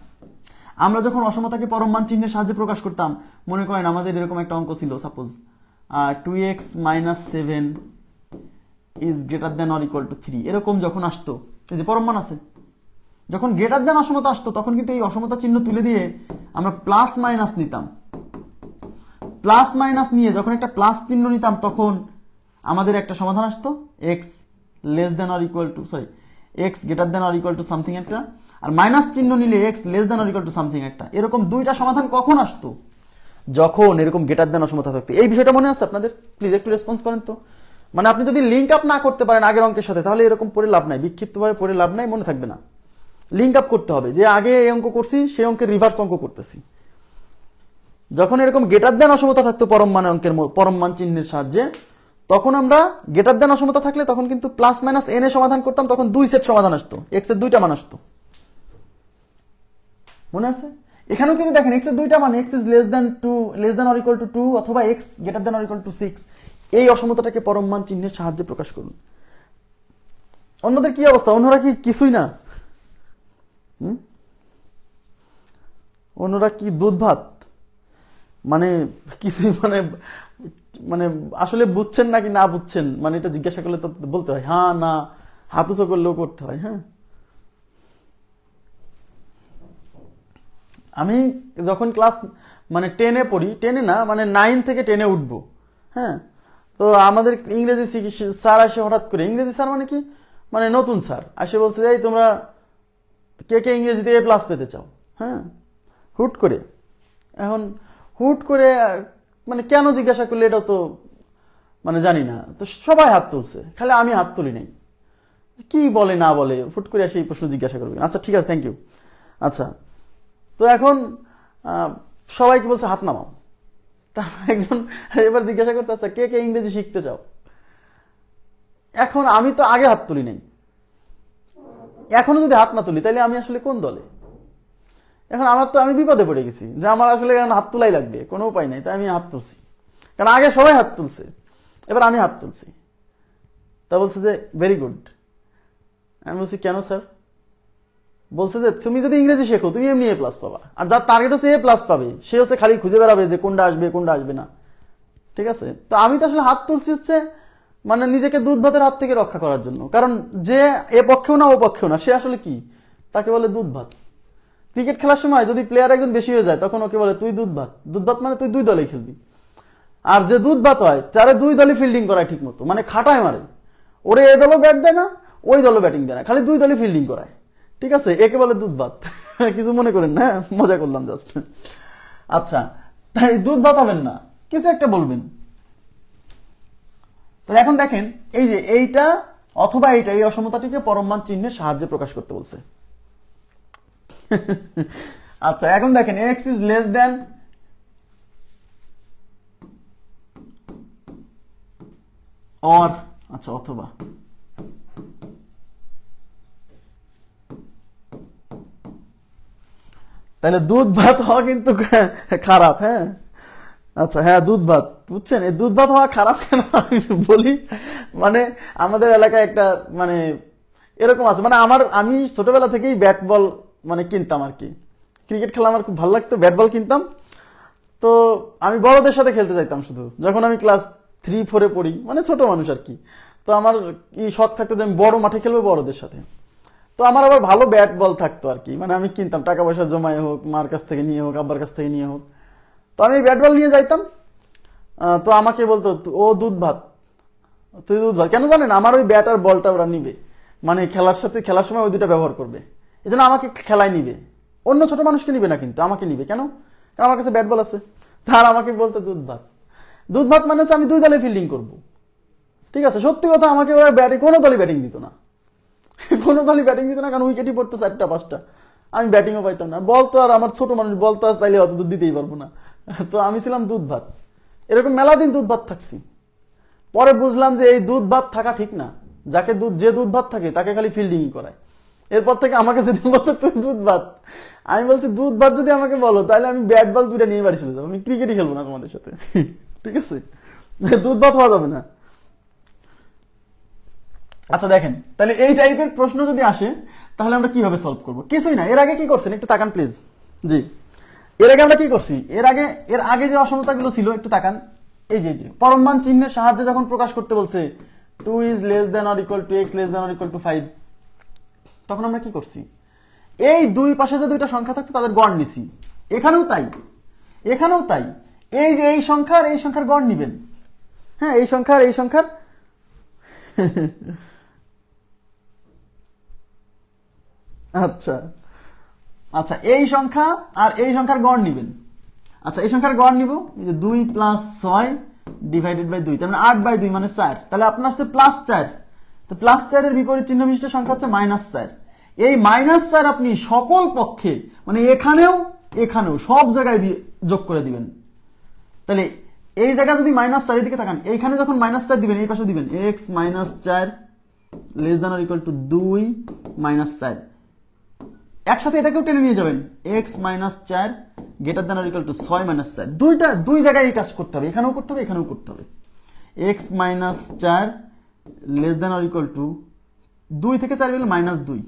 আমরা যখন অসমতাকে পরমমান চিহ্নের সাহায্যে প্রকাশ করতাম, মনে করেন আমাদের এরকম একটা অঙ্ক ছিল, suppose 2x - 7 is greater than or equal to 3, এরকম যখন আসতো, এই যে পরমমান আছে, যখন গ্রেটার দেন অসমতা আসতো তখন কিন্তু এই অসমতা চিহ্ন তুলে দিয়ে আমরা প্লাস মাইনাস নিতাম। প্লাস মাইনাস নিয়ে যখন একটা প্লাস চিহ্ন নিতাম তখন আমাদের একটা সমাধান আসতো, x less than or equal two, sorry, x greater than or equal to something একটা, আর মাইনাস চিহ্ন নিলে x less than or equal to something একটা। এরকম দুইটা সমাধান কখন আসতো? যখন এরকম গ্রেটার দেন অসমতা থাকতো। এই বিষয়টা মনে আছে আপনাদের? প্লিজ একটু রেসপন্স করেন তো। মানে আপনি যদি লিঙ্ক আপ না করতে পারেন আগের অঙ্কের সাথে, তাহলে এরকম পড়ে লাভ নাই, বিক্ষিপ্তভাবে পড়ে লাভ নাই, মনে থাকবে না। লিঙ্ক আপ করতে হবে, যে আগে এই অঙ্ক করছি সেই অঙ্কের রিভার্স অঙ্ক করতেছি। যখন এরকম গ্রেটার দেন অসমতা থাকতো পরমমান অঙ্কের পরমমান চিহ্নের সাহায্যে, তখন আমরা গ্রেটার দেন অসমতা থাকলে তখন কিন্তু প্লাস মাইনাস এন এ সমাধান করতাম, তখন দুই সেট সমাধান আসতো, এক্স এর দুইটা মান আসতো। মনে আছে? এখানেও কিন্তু দেখেন এক্স এর দুইটা মান, x is less than or equal two 2 অথবা x greater than or equal two 6। এই অসমতাটাকে পরমমান চিহ্নের সাহায্যে প্রকাশ করুন। অন্যদের কি অবস্থা? অন্যরা কি কিছুই না? অন্যরা কি দুধ ভাত, মানে কিছুই, মানে মানে আসলে বুঝছেন নাকি না বুঝছেন, মানে এটা জিজ্ঞাসা করলে তো বলতে হয় হ্যাঁ না, হাতুসো করলেও করতে হয়। হ্যাঁ, আমি যখন ক্লাস মানে 10-এ পড়ি, 10-এ না মানে 9 থেকে 10-এ উঠবো, হ্যাঁ, তো আমাদের ইংরেজি স্যার আসে হঠাৎ করে, ইংরেজি স্যার মানে কি, মানে নতুন স্যার আসে বলছে যে তোমরা কে কে ইংরেজিতে এ প্লাস পেতে চাও। হ্যাঁ, হুট করে, এখন হুট করে মানে কেন জিজ্ঞাসা করলে এটাও তো মানে জানি না, তো সবাই হাত তুলছে, খালি আমি হাত তুলি নাই। কি বলে না বলে হুট করে এসে এই প্রশ্ন জিজ্ঞাসা করবে। আচ্ছা ঠিক আছে, থ্যাংক ইউ। আচ্ছা, তো এখন সবাই কি বলছে, হাত নামাও। তারপর একজন এবার জিজ্ঞাসা করছে, আচ্ছা কে কে ইংরেজি শিখতে চাও? এখন আমি তো আগে হাত তুলি নাই, এখনো যদি হাত না তুলি তাহলে আমি আসলে কোন দলে? এখন আমি বিপদে পড়ে গেছি, যে আমার আসলে হাত তোলাই লাগবে, কোনো উপায় নাই, তাই আমি হাত তুলছি, কারণ আগে সবাই হাত তুলছে, এবার আমি হাত তুলছি। তা বলছে যে ভেরি গুড। আমি বলছি কেন স্যার? বলছে যে তুমি যদি ইংরেজি শেখো তুমি এমনি এ প্লাস পাবা, আর যার টার্গেট হচ্ছে এ প্লাস পাবে সে হচ্ছে খালি খুঁজে বেড়াবে যে কোনটা আসবে কোনটা আসবে না। ঠিক আছে, তো আমি তো আসলে হাত তুলছি হচ্ছে মানে নিজেকে দুধ ভাতের হাত থেকে রক্ষা করার জন্য, কারণ যে এ পক্ষেও না ও পক্ষেও না, সে আসলে কি, তাকে বলে দুধ ভাত। ক্রিকেট খেলার সময় যদি প্লেয়ার একজন বেশি হয়ে যায় তখন ওকে বলে তুই দুধ ভাত। দুধ ভাত মানে তুই দুই দলেই খেলবি, আর যে দুধ ভাত হয় তারা দুই দলই ফিল্ডিং করায় ঠিক মতো, মানে খাটায় মারে, ওরে এ দলও ব্যাট দেয় না ওই দলও ব্যাটিং দেয় না, খালি দুই দলই ফিল্ডিং করায়। ঠিক আছে, একে বলে দুধ ভাত। কিছু মনে করেন না, মজা করলাম জাস্ট। আচ্ছা, তাই দুধ ভাত হবেন না, কিছু একটা বলবেন। তাহলে এখন দেখেন এই যে এইটা অথবা এইটা, এই অসমতাটিকে পরমমান চিহ্নের সাহায্যে প্রকাশ করতে বলছে। আচ্ছা, এখন দেখেন x is less than or, আচ্ছা অথবা, তাহলে দুধ ভাত হওয়া কিন্তু খারাপ। হ্যাঁ, আচ্ছা, হ্যাঁ দুধ ভাত, বুঝছেন এই দুধ ভাত হওয়া খারাপ কেন আমি বলি, মানে আমাদের এলাকায় একটা মানে এরকম আছে, মানে আমি ছোটবেলা থেকেই ব্যাট বল মানে কিনতাম আর কি, ক্রিকেট খেলা আমার খুব ভালো লাগতো, ব্যাট বল কিনতাম। তো আমি বড়দের সাথে খেলতে চাইতাম শুধু, যখন আমি ক্লাস 3-4-এ পড়ি, মানে ছোট মানুষ আর কি। তো আমার শখ থাকতো যে আমি বড় মাঠে খেলবো বড়দের সাথে। তো আমার আবার ভালো ব্যাট বল থাকতো আর কি, মানে আমি কিনতাম টাকা পয়সা জমায় হোক, মার কাছ থেকে নিয়ে হোক, আব্বার কাছ থেকে নিয়ে হোক। তো আমি ব্যাট বল নিয়ে যাইতাম, তো আমাকে বলতো ও দুধ ভাত, তুই দুধ ভাত কেন জানেন, আমার ওই ব্যাট আর বলটা ওরা নিবে, মানে খেলার সময় ওই দুটা ব্যবহার করবে, এই জন্য আমাকে খেলায় নিবে, অন্য ছোট মানুষকে নিবে না, কিন্তু আমাকে নিবে কেন, কারণ আমার কাছে ব্যাট বল আছে। তার আমাকে বলতো দুধ ভাত। দুধ ভাত মানে হচ্ছে আমি দুই দলে ফিল্ডিং করব, ঠিক আছে। সত্যি কথা, আমাকে ওরা কোনো দলই ব্যাটিং দিত না, কোনো দলই ব্যাটিং দিত না, কারণ উইকেটই পড়তো 4টা 5টা, আমি ব্যাটিংও পাইতাম না। বল তো আর আমার ছোট মানুষ, বল তো আর চাইলে অত দুধ দিতেই পারবো না, তো আমি ছিলাম দুধ ভাত। এরকম মেলা দিন দুধ ভাত থাকছি। পরে বুঝলাম যে এই দুধ ভাত থাকা ঠিক না, যে দুধ ভাত থাকে তাকে খালি ফিল্ডিং করায়। এরপর থেকে আমাকে যদি বলো তুই দুধ ভাত, আমি বলছি দুধ ভাত যদি আমাকে বলো তাহলে আমি ব্যাট বল দুইটা নিয়ে বাড়ি চলে যাবো, আমি ক্রিকেটই খেলবো না তোমাদের সাথে, ঠিক আছে, দুধ ভাত হওয়া যাবে না। আচ্ছা দেখেন, তাহলে এই টাইপের প্রশ্ন যদি আসে তাহলে আমরা কিভাবে সলভ করবো? কিছুই না, এর আগে কি করছেন একটু তাকান প্লিজ। জি, এর আগে আমরা কি করছি, এর আগে যে অসমতাগুলো ছিল একটু তাকান। এই যে পরমমান চিহ্নের সাহায্যে যখন প্রকাশ করতে বলছে 2 is less than or equal to x less than or equal to 5, তখন আমরা কি করছি, এই দুই পাশে যে দুইটা সংখ্যা থাকতো তাদের গড় নিছি। এখানেও তাই, এই যে এই সংখ্যার গড় নিবেন। হ্যাঁ, এই সংখ্যার আচ্ছা এই সংখ্যা আর এই সংখ্যার গড় নিবেন। আচ্ছা, এই সংখ্যার গড় নিব, এই যে 2 + 6 ডিভাইডেড বাই 2, তার মানে 8/2 মানে 4। তাহলে আপনার হচ্ছে +4, তো +4 এর বিপরীত চিহ্ন বিশিষ্ট সংখ্যা হচ্ছে -4। এই -4 আপনি সকল পক্ষে, মানে এখানেও সব জায়গায় যোগ করে দিবেন। তাহলে এই জায়গায় যদি -4 এর দিকে তাকান, এইখানে যখন -4 দিবেন এই পাশে দিবেন x - 4 less than or equal two 2 - 4, একসাথে এটাকেও টেনে নিয়ে যাবেন x - 4 greater than or equal two 6 - 4, দুই জায়গায় এই কাজ করতে হবে, এখানেও করতে হবে এখানেও করতে হবে। x - 4 less than or equal two 2 থেকে 4 গেলে -2,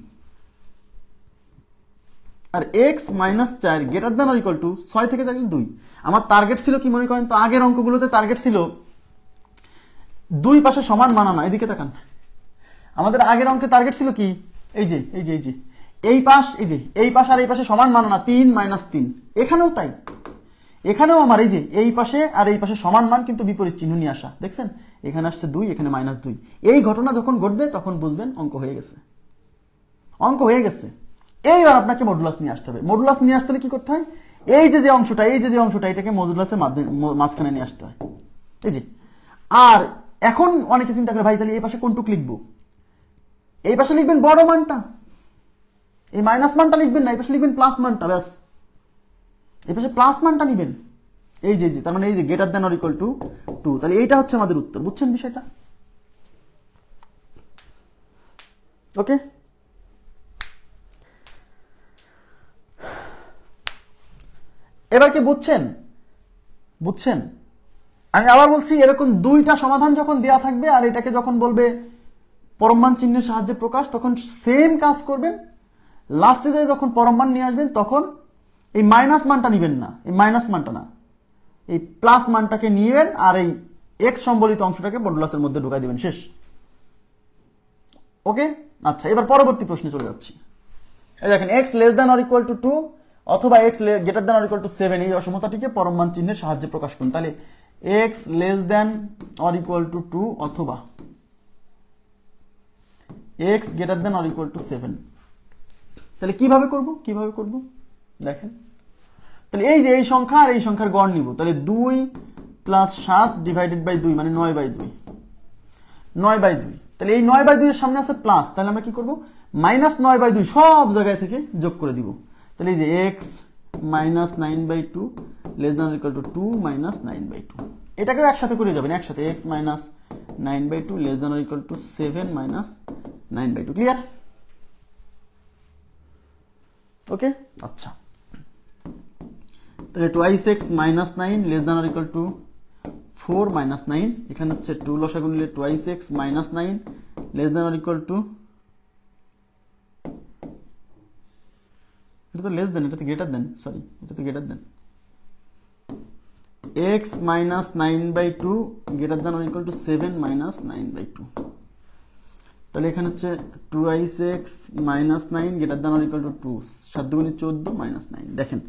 আর x - 4 greater than or equal two 6 থেকে 4 গেলে 2। আমার টার্গেট ছিল কি মনে করেন তো, আগের অঙ্কগুলোতে টার্গেট ছিল দুই পাশে সমান মান আনা। এদিকে তাকান, আমাদের আগের অঙ্কে টার্গেট ছিল কি, এই যে এই পাশ আর এই পাশে সমান মান আনা, 3 - 3। এখানেও তাই, এখানেও আমার এই পাশে আর এই পাশে সমান মান কিন্তু বিপরীত চিহ্ন নিয়ে আসা, দেখছেন এখানে আসছে 2, এখানে -2। এই ঘটনা যখন ঘটবে তখন বুঝবেন অঙ্ক হয়ে গেছে। এইবার আপনাকে মডুলাস নিয়ে আসতে হবে। মডুলাস নিয়ে আসতে হলে কি করতে হয়, এই যে অংশটা এটাকে মডুলাসের মাঝখানে নিয়ে আসতে হয়। এই যে, আর এখন অনেকে চিন্তা করে ভাই তাহলে এই পাশে কোনটুক লিখবো, এই পাশে লিখবেন বড় মানটা, এই মাইনাস মানটা লিখবেন না, এই পাশে লিখবেন প্লাস মানটা, ব্যাস এই পাশে প্লাস মানটা নিবেন। এই যে তার মানে এই যে greater than or equal two 2, তাহলে এইটা হচ্ছে আমাদের উত্তর। বুঝছেন বিষয়টা? ওকে, এবার কি বুঝছেন? আমি আবার বলছি, এরকম দুইটা সমাধান যখন দেয়া থাকবে আর এটাকে যখন বলবে পরমমান চিহ্নের সাহায্যে প্রকাশ, তখন সেম কাজ করবেন। লাস্টে যে যখন পরমমান নিয়ে আসবেন তখন এই মাইনাস মানটা নিবেন না, এই মাইনাস মানটা না, এই প্লাস মানটাকে নিবেন, আর এই এক্স সম্বলিত অংশটাকে মডুলাসের মধ্যে ঢুকাই দিবেন, শেষ। ওকে, আচ্ছা এবার পরবর্তী প্রশ্নে চলে যাচ্ছি। এই দেখেন, x less than or equal two 2 অথবা x greater than or equal to 7, এই অসমতাটিকে পরমমান চিহ্নের সাহায্যে প্রকাশ করুন। তাহলে x less than or equal two 2 অথবা x greater than or equal to 7, তাহলে কিভাবে করব দেখেন। তাহলে এই যে এই সংখ্যা আর এই সংখ্যার গড় নিব, তাহলে 2 + 7 ডিভাইডেড বাই 2 মানে 9/2। তাহলে এই 9/2 এর সামনে আছে প্লাস, তাহলে আমরা কি করব, -9/2 সব জায়গায় থেকে যোগ করে দিব। তাহলে এই যে x - 9/2 less than or equal two 2 - 9/2, এটাকেও একসাথে করে যাবেন, একসাথে x - 9/2 less than or equal to 7 - 9/2। Clear? Okay, আচ্ছা তাহলে 2x - 9 less than or equal to 4 - 9, এখানে হচ্ছে 2 লসাগু নিলে 2x - 9 less than or equal two, এটা তো লেস দেন, এটা তো গ্রেটার দেন, সরি এটা তো greater than, x - 9/2 greater than or equal to 7 - 9/2। তাহলে এখানে হচ্ছে 2x - 9 greater than or equal two 2, 7 × 14 - 9। দেখেন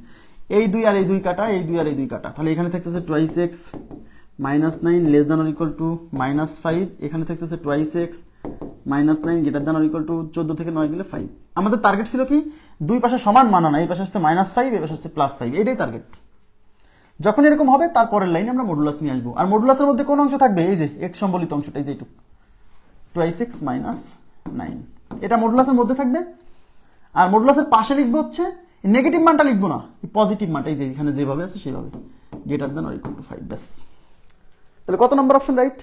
এই 2 আর এই 2 কাটা, এই 2 আর এই 2 কাটা, তাহলে এখানে থাকতেছে twice x minus 9 less than or equal two minus 5, এখানে থাকতেছে twice x minus 9 greater than or equal to 14 থেকে 9 গেলে 5। আমাদের টার্গেট ছিল কি দুই পাশে সমান মান আনা, এই পাশে হচ্ছে -5, এই পাশে হচ্ছে +5, এটাই টার্গেট। যখন এরকম হবে তারপরের লাইনে আমরা মডুলাস নিয়ে আসবো। আর মডুলাসের মধ্যে কোন অংশ থাকবে? এই যে এক্স সম্বলিত অংশটা, এই যে এইটুকু টুয়াইস এক্স মাইনাস 9, এটা মডুলাসের মধ্যে থাকবে। আর মডুলাসের পাশে লিখবো হচ্ছে নেগেটিভ মানটা লিখবো না, পজিটিভ মানটা, এই যে এখানে যেভাবে আছে সেভাবে, greater than or equal two 5 ব্যাস। তাহলে কত নম্বর অপশন রাইট?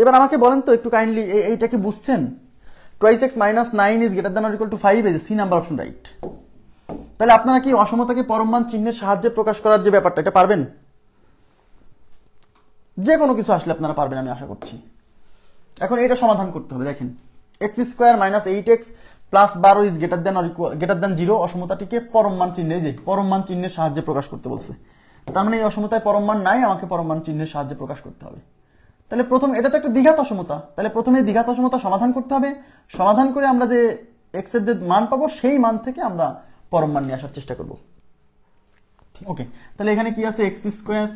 এবার আমাকে বলেন তো একটু কাইন্ডলি, এইটা কি বুঝছেন? Twice x minus 9 is greater than or equal two 5, এই যে সি নাম্বার অপশন রাইট। তাহলে আপনারা কি অসমতাকে পরম মান চিহ্নের সাহায্যে প্রকাশ করার যে ব্যাপারটা, এটা পারবেন? যে কোনো কিছু আসলে আপনারা পারবেন আমি আশা করছি। এখন এটা সমাধান করতে হবে। দেখেন x square minus 8x plus 12 is greater than 0 অসমতাটিকে পরম মান চিহ্নে, যে পরম মান চিহ্নের সাহায্যে প্রকাশ করতে বলছে। তার মানে এই অসমতায় পরম মান নাই, আমাকে পরম মান চিহ্নের সাহায্যে প্রকাশ করতে হবে। তাহলে প্রথম, এটা তো একটা দ্বিঘাত অসমতা, তাহলে প্রথমে দ্বিঘাত অসমতা সমাধান করতে হবে। সমাধান করে আমরা যে এক্স এর যে মান পাবো সেই মান থেকে আমরা পরম মান নিয়ে আসার চেষ্টা করব। ওকে, তাহলে এখানে কি আছে? X square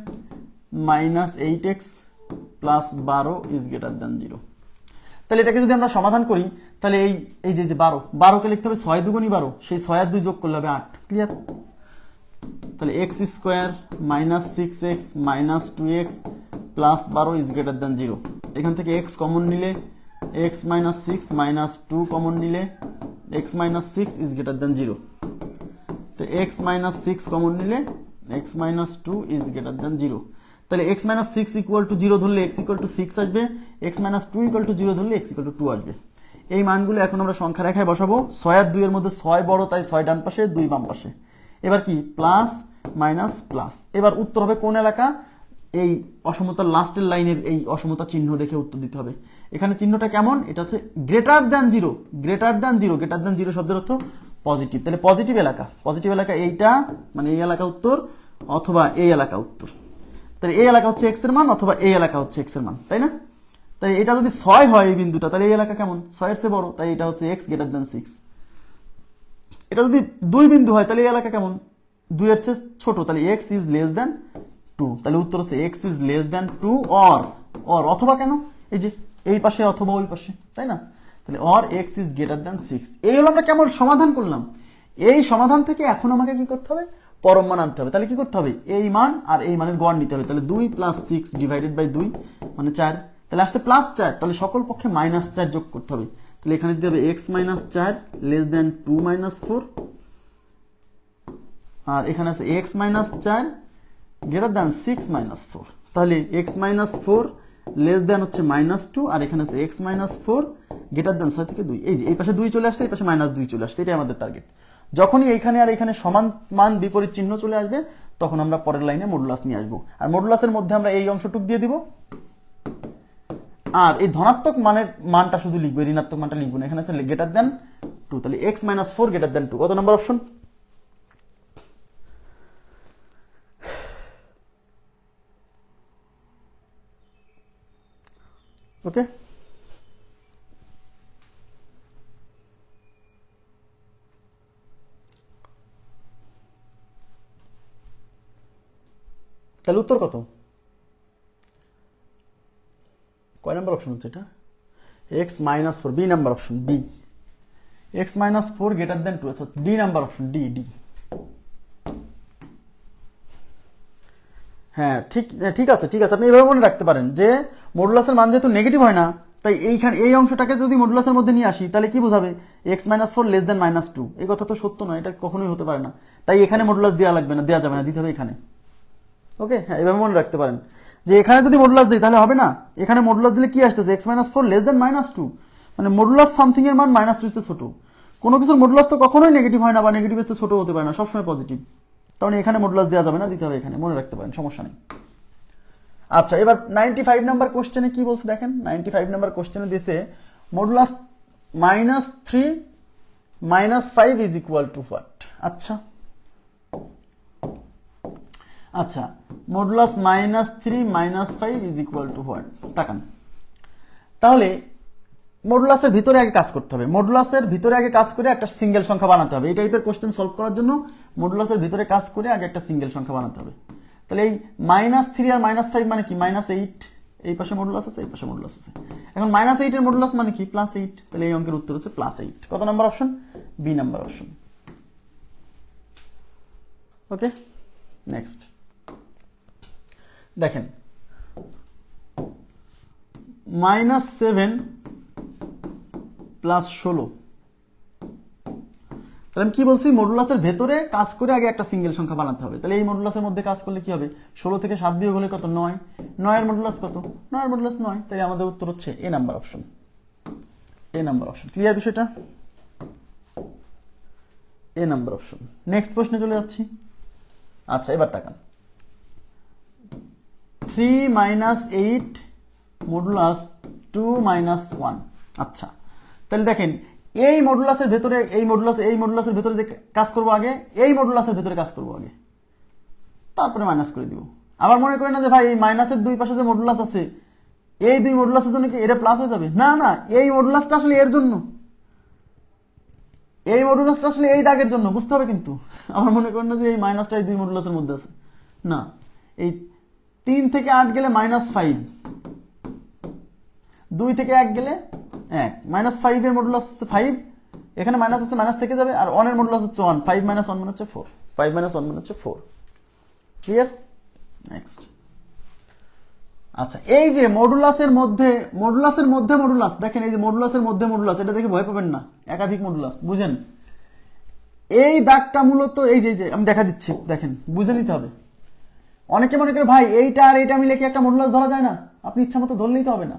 minus 8x plus 12 is greater than 0। তাহলে এটাকে যদি আমরা সমাধান করি, তাহলে এই যে 12কে লিখতে হবে 6 দুগুণী 12, সেই 6 আর 2 যোগ করলে হবে 8। ক্লিয়ার? তাহলে x square minus 6x minus 2x plus 12 is greater than 0। এখান থেকে x কমন নিলে x মাইনাস 6 মাইনাস 2 কমন নিলে x minus 6 is greater than 0। তো x মাইনাস 6 কমন নিলে x minus 2 is greater than 0। তাহলে x মাইনাস 6 ইকুয়াল টু 0 ধরলে x equal to 6 আসবে, x minus 2 equal to 0 ধরলে x ইকুয়াল টু 2 আসবে। এই মানগুলো এখন আমরা সংখ্যা রেখায় বসাবো। 6 আর 2 এর মধ্যে 6 বড়, তাই 6 ডান পাশে 2 বাম পাশে। এবার কি প্লাস মাইনাস প্লাস, এবার উত্তর হবে কোন এলাকা? এই অসমতার লাস্টের লাইনের এই অসমতা চিহ্ন দেখে উত্তর দিতে হবে। এখানে চিহ্নটা কেমন? এটা হচ্ছে greater than 0, greater than 0, greater than 0 শব্দের অর্থ পজিটিভ। তাহলে পজিটিভ এলাকা, পজিটিভ এলাকা এইটা, মানে এই এলাকা উত্তর অথবা এই এলাকা উত্তর। তাহলে এই এলাকা হচ্ছে এক্স এর মান অথবা এই এলাকা হচ্ছে এক্স এর মান, তাই না? তাই এটা যদি 6 হয় এই বিন্দুটা, তাহলে এই এলাকা কেমন? 6 এর চেয়ে বড়, তাই এটা হচ্ছে এক্স গ্রেটার দ্যান 6। এটা যদি 2 বিন্দু হয়, তাহলে এই এলাকা কেমন? 2 এর চেয়ে ছোট, তাহলে এক্স ইজ লেস দ্যান 2। তাহলে উত্তর হচ্ছে x is less than 2 or অথবা কেন? এই যে এই পাশে অথবা ওই পাশে, তাই না? তাহলে or x is greater than 6। এই হলো আমরা কেমন সমাধান করলাম। এই সমাধান থেকে এখন আমাকে কি করতে হবে? পরম মান আনতে হবে। তাহলে কি করতে হবে? এই মান আর এই মানের গড় নিতে হবে। তাহলে 2 প্লাস 6 ডিভাইডেড বাই 2 মানে 4, তাহলে আসছে প্লাস 4। তাহলে সকল পক্ষে মাইনাস 4 যোগ করতে হবে। তাহলে এখানে দিতে হবে x minus 4 less than 2 minus 4, আর এখানে আছে x minus 4 greater than 6 minus 4। তাহলে x মাইনাস 4 লেস দ্যান হচ্ছে -2, আর এখানে আছে x মাইনাস 4 গ্রেটার দ্যান 6 থেকে 2। এই যে এই পাশে 2 চলে আসছে, এই পাশে -2 চলে আসছে, এটাই আমাদের টার্গেট। যখনই এইখানে আর এখানে সমান মান বিপরীত চিহ্ন চলে আসবে, তখন আমরা পরের লাইনে মডুলাস নিয়ে আসবো। আর মডুলাসের মধ্যে আমরা এই অংশটুক দিয়ে দিব, আর এই ধনাত্মক মানের মানটা শুধু লিখবো, ঋণাত্মক মানটা লিখবো না। এখানে আছে গ্রেটার দ্যান 2, তাহলে x মাইনাস 4 গ্রেটার দ্যান 2। কত নম্বর অপশন? ওকে, তাহলে উত্তর কত? কয় নাম্বার অপশন হচ্ছে এটা? x minus 4, B number option, B. x minus 4 greater than 2, আচ্ছা D number option, D D. হ্যাঁ ঠিক আছে, ঠিক আছে। আপনি এভাবে মনে রাখতে পারেন যে মডুলাসের মান যেহেতু নেগেটিভ হয় না, তাই এইখানে এই অংশটাকে যদি মডুলাসের মধ্যে নিয়ে আসি, তাহলে কি বোঝাবে? x minus 4 less than -2। এই কথা তো সত্য নয়, এটা কখনোই হতে পারে না। তাই এখানে মডুলাস দেওয়া লাগবে না, দেওয়া যাবে না, দিতে হবে এখানে। ওকে, হ্যাঁ এভাবে মনে রাখতে পারেন যে এখানে যদি মডুলাস দিই তাহলে হবে না। এখানে মডুলাস দিলে কি আসতেছে? x মাইনাস 4 লেস দ্যান -2, মানে মডুলাস সামথিং এর মান -2 এর চেয়ে ছোট। কোনো কিছুর মডুলাস তো কখনোই নেগেটিভ হয় না বা নেগেটিভের চেয়ে ছোট হতে পারে না, সবসময় পজিটিভ। তাহলে এখানে মডুলাস দেওয়া যাবে না, দিতে হবে এখানে, মনে রাখতে পারেন, সমস্যা নেই। আচ্ছা, এবার 95 নাম্বার কোশ্চেনে কি বলছে দেখেন। 95 নাম্বার কোশ্চেনে দিয়েছে modulus -3 -5 is equal to what? আচ্ছা, modulus -3 -5 is equal to what? তাকান, তাহলে মডুলাসের ভিতরে আগে কাজ করতে হবে, মডুলাসের ভিতরে আগে কাজ করে একটা সিঙ্গেল সংখ্যা বানাতে হবে। এই টাইপের কোশ্চেন সলভ করার জন্য মডুলাসের ভিতরে কাজ করে আগে একটা সিঙ্গেল সংখ্যা বানাতে হবে। তাহলে এই -3 আর -5 মানে কি? -8, এই পাশে মডুলাস আছে, এই পাশে মডুলাস আছে। এখন -8 এর মডুলাস মানে কি? +8। তাহলে এই অঙ্কের উত্তর হচ্ছে +8। কত number option? B number option. Okay, next দেখেন -7 + 16। তাহলে আমি কি বলছি? মডুলাসের ভেতরে কাজ করে আগে একটা সিঙ্গেল সংখ্যা বানাতে হবে। তাহলে এই মডুলাসের মধ্যে কাজ করলে কি হবে? 16 থেকে 7 বিয়োগ হলে কত? 9। 9 এর মডুলাস কত? 9 এর মডুলাস 9। তাই আমাদের উত্তর হচ্ছে এ নাম্বার অপশন। এ নাম্বার অপশন। ক্লিয়ার বিষয়টা? এ নাম্বার অপশন। নেক্সট প্রশ্নে চলে যাচ্ছি। আচ্ছা, এবার তাকান। 3 - 8 মডুলাস 2 - 1। আচ্ছা, তাহলে দেখেন এই মডুলাসের ভেতরে এই মডুলাসের ভেতরে যে কাজ করব আগে, এই মডুলাসের ভেতরে কাজ করব আগে, তারপরে মাইনাস করে দিব। আবার মনে করেন না যে ভাই এই মাইনাসের দুই পাশে যে মডুলাস আছে, এই দুই মডুলাসের জন্য কি এটা প্লাস হয়ে যাবে? না না, এই মডুলাসটা আসলে এর জন্য, এই মডুলাসটা আসলে এই দাগের জন্য, বুঝতে হবে কিন্তু। আমার মনে করেন না যে এই মাইনাসটা এই দুই মডুলাসের মধ্যে আছে, না। এই 3 থেকে 8 গেলে -5, 2 থেকে 1 গেলে 1, -5 এর মডুলাস হচ্ছে 5, এখানে মাইনাস আছে, মাইনাস থেকে যাবে, আর 1 এর মডুলাস হচ্ছে 1, 5 - 1 মানে হচ্ছে 4, 5 - 1 মানে হচ্ছে 4। ক্লিয়ার? নেক্সট। আচ্ছা, এই যে মডুলাসের মধ্যে মডুলাস, দেখেন এই যে মডুলাসের মধ্যে মডুলাস, এটা দেখে ভয় পাবেন না, একাধিক মডুলাস, বুঝেন? এই দাগটা মূলত এই যে আমি দেখা দিচ্ছি, দেখেন বুঝে নিতে হবে। অনেকে মনে করে ভাই এইটা আর এইটা মিলে কি একটা মডুলাস ধরা যায় না? আপনি ইচ্ছা মতো ধরলেই তো হবে না,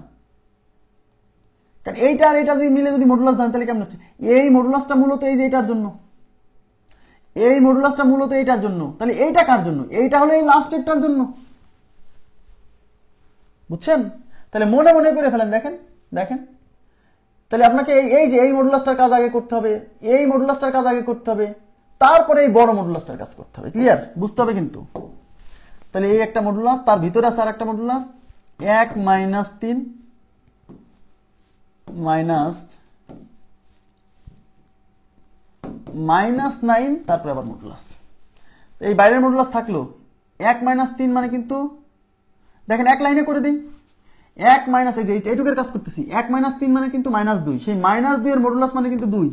কারণ এইটা আর এইটা যদি মিলে যদি মডুলাস ধরেন তাহলে কেমন হচ্ছে? এই মডুলাসটা মূলত এই যে এইটার জন্য, এই মডুলাসটা মূলত এইটার জন্য, তাহলে এইটা কার জন্য? এইটা হলো এই লাস্টেরটার জন্য, বুঝছেন? তাহলে মনে মনে করে ফেলেন, দেখেন দেখেন। তাহলে আপনাকে এই যে এই মডুলাসটার কাজ আগে করতে হবে, এই মডুলাসটার কাজ আগে করতে হবে, তারপরে এই বড় মডুলাসটার কাজ করতে হবে। ক্লিয়ার? বুঝতে হবে কিন্তু। তাহলে এই একটা মডুলাস, তার ভিতরে আছে আর একটা মডুলাস, 1 - 3 -9, তারপরে আবার মডুলাস। এই বাইরের মডুলাস থাকলো 1 - 3 মানে কিন্তু দেখেন এক লাইনে করে দিই, 1 মাইনাস, এই যে এইটুকের কাজ করতেছি, 1 - 3 মানে কিন্তু -2, সেই -2 এর মডুলাস মানে কিন্তু 2।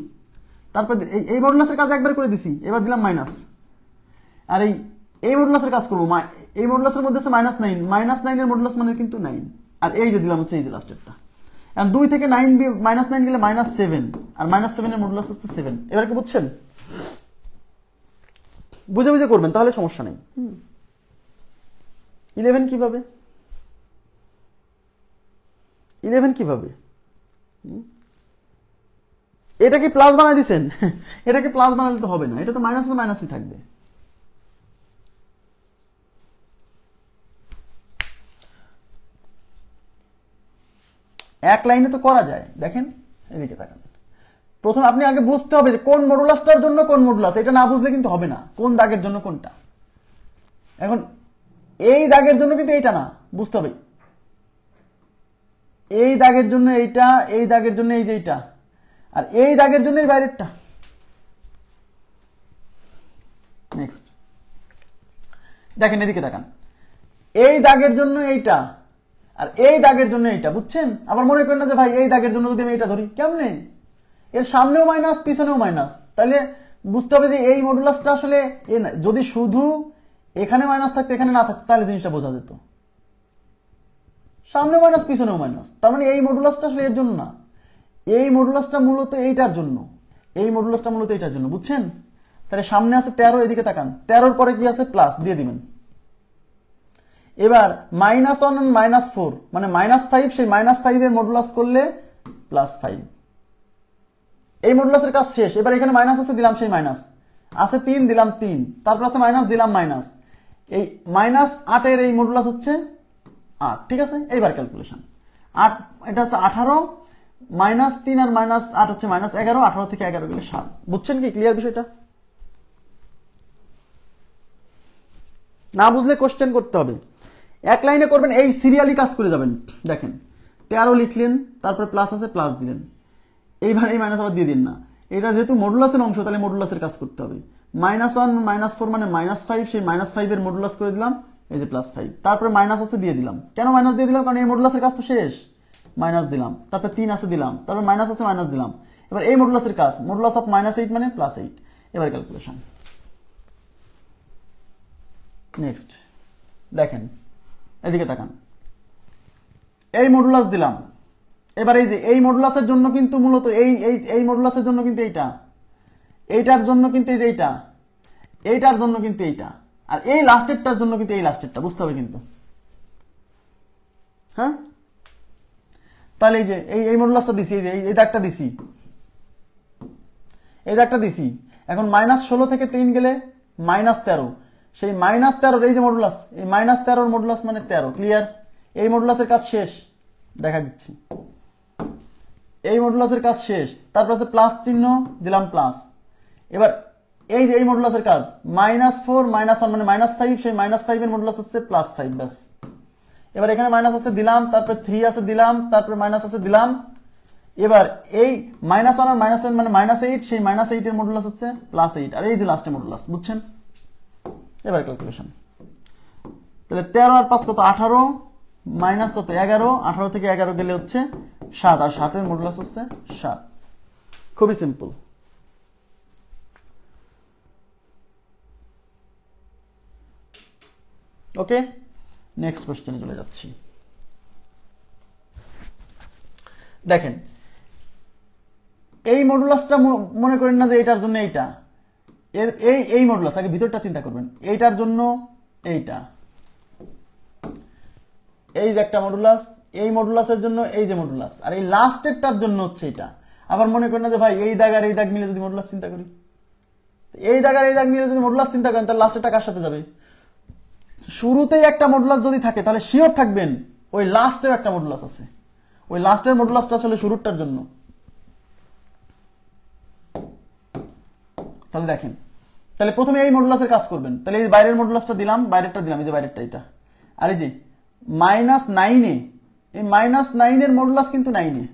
তারপর এই মডুলাসের কাজ একবার করে দিছি, এবার দিলাম মাইনাস। আর এই মডুলাসের কাজ করবো, এই মডুলাসের মধ্যে আছে -9, -9 এর মডুলাস মানে কিন্তু 9। আর এই যে দিলাম হচ্ছে এই যে লাস্টেরটা। এখন 2 থেকে -9 গেলে -7, আর -7 এর মডুলাস হচ্ছে 7। এবার কি বুঝছেন? বুঝে বুঝে করবেন, তাহলে সমস্যা নেই। 11 কিভাবে? 11 কিভাবে? এটা কি প্লাস বানাই দিচ্ছেন? এটাকে প্লাস বানালে তো হবে না, এটা তো মাইনাসই থাকবে। এক লাইনে তো করা যায়, দেখেন এদিকে তাকান। প্রথম আপনি আগে বুঝতে হবে যে কোন মডুলাসটার জন্য কোন মডুলাস, এটা না বুঝলে কিন্তু হবে না, কোন দাগের জন্য কোনটা। এখন এই দাগের জন্য কিন্তু এইটা না, বুঝতে হবে এই দাগের জন্য এইটা, এই দাগের জন্য এই যে এইটা, আর এই দাগের জন্য এই বাইরেরটা। নেক্সট দেখেন এদিকে তাকান, এই দাগের জন্য এইটা, আর এই দাগের জন্য এইটা, বুঝছেন? আবার মনে করেন না যে ভাই এই দাগের জন্য যদি আমি এটা ধরি, কেমনে? এর সামনেও মাইনাস, পিছনেও মাইনাস, তাহলে বুঝতে হবে যে এই মডুলাসটা আসলে যদি শুধু এখানে মাইনাস থাকতো এখানে না থাকতো তাহলে জিনিসটা বোঝা যেত। সামনে মাইনাস, পিছনেও মাইনাস, তার মানে এই মডুলাসটা আসলে এর জন্য না, এই মডুলাসটা মূলত এইটার জন্য, এই মডুলাসটা মূলত এইটার জন্য, বুঝছেন? তাহলে সামনে আছে 13, এদিকে তাকান, 13-র পরে কি আছে? প্লাস দিয়ে দিবেন। এবার -1 আর -4 মানে -5, সেই -5 এর মডুলাস করলে +5। এই মডুলাসের কাজ শেষ। এবার এখানে মাইনাস আছে, দিলাম সেই মাইনাস, আছে 3, দিলাম 3, তারপর আছে মাইনাস, দিলাম মাইনাস। এই -8 এর এই মডুলাস হচ্ছে 8, ঠিক আছে? এইবার ক্যালকুলেশন, 8 এটা হচ্ছে 18, -3 আর -8 হচ্ছে -11, 18 থেকে 11 গেলে 7। বুঝছেন কি? ক্লিয়ার বিষয়টা? না বুঝলে কোশ্চেন করতে হবে, এক লাইনে করবেন, এই সিরিয়ালি কাজ করে যাবেন। দেখেন 13 লিখলেন, তারপরে প্লাস আছে প্লাস দিলেন, এইবার এই মাইনাস আবার দিয়ে দিন না। এটা যেহেতু মডুলাসের অংশ, তাহলে মডুলাসের কাজ করতে হবে। -1 -4 মানে -5, সেই -5 এর মডুলাস করে দিলাম, এই যে +5, তারপরে মাইনাস আছে দিয়ে দিলাম। কেন মাইনাস দিয়ে দিলাম? কারণ এই মডুলাসের কাজ তো শেষ, মাইনাস দিলাম, তারপরে 3 আছে দিলাম, তারপরে মাইনাস আছে মাইনাস দিলাম। এবার এই মডুলাসের কাজ, মডুলাস অফ -8 মানে +8। এবার ক্যালকুলেশন। নেক্সট দেখেন, এদিকে তাকান, এই মডুলাস দিলাম। এবার এই যে এই মডুলাসের জন্য কিন্তু মূলত এই মডুলাসের জন্য কিন্তু এইটার জন্য কিন্তু এই যে এইটার জন্য কিন্তু এইটা, আর এই লাস্টেরটার জন্য কিন্তু এই লাস্টেরটা, বুঝতে হবে কিন্তু। হ্যাঁ, তাহলে এই যে এই মডুলাসটা দিছি, এই যে এই দাগটা দিছি, এই দাগটা দিছি। এখন -16 থেকে 3 গেলে -13, সেই -13 এই যে মডুলাস, এই -13 মডুলাস মানে 13। ক্লিয়ার? এই মডুলাসের কাজ শেষ, দেখা দিচ্ছি, এই মডুলাসের কাজ শেষ। তারপর আছে প্লাস চিহ্ন, দিলাম প্লাস। এবার এই যে এই মডুলাসের কাজ, -4 -1 মানে -5, সেই -5 এর মডুলাস হচ্ছে +5, ব্যাস। এবার এখানে মাইনাস আছে দিলাম, তারপর 3 আছে দিলাম, তারপর মাইনাস আছে দিলাম। এবার এই -1 আর -1 মানে -8, সেই -8 এর মডুলাস হচ্ছে +8, আর এই যে লাস্টে মডুলাস, বুঝছেন? এবার ক্যালকুলেশন। তাহলে 13 আর 5 কত? 18, মাইনাস কত? 11, 18 থেকে 11 গেলে হচ্ছে 7, আর 7 এর মডুলাস হচ্ছে 7। খুবই সিম্পল। ওকে, নেক্সট কোশ্চেনে চলে যাচ্ছি। দেখেন, এই মডুলাসটা মনে করেন না যে এটার জন্য এইটা, এর এই মডুলাস, আগে ভিতরটা চিন্তা করবেন, এইটার জন্য এইটা, এই যে একটা মডুলাস, এই মডুলাসের জন্য এই যে মডুলাস, আর এই লাস্টেরটার জন্য হচ্ছে এটা। আবার মনে করেন না যে ভাই এই দাগ আর এই দাগ মিলে যদি মডুলাস চিন্তা করি, এই দাগ আর এই দাগ মিলে যদি মডুলাস চিন্তা করেন, তাহলে লাস্টেরটা কার সাথে যাবে? শুরুতেই একটা মডুলাস যদি থাকে, তাহলে শিওর থাকবেন ওই লাস্টের একটা মডুলাস আছে, ওই লাস্টের মডুলাসটা আসলে শুরুরটার জন্য। তাহলে দেখেন, তাহলে প্রথমে এই মডুলাসের কাজ করবেন। তাহলে এই বাইরের মডুলাসটা দিলাম, বাইরেরটা দিলাম, এই যে বাইরেরটা এটা, আর এই যে -9 এই -9 এর মডুলাস কিন্তু 9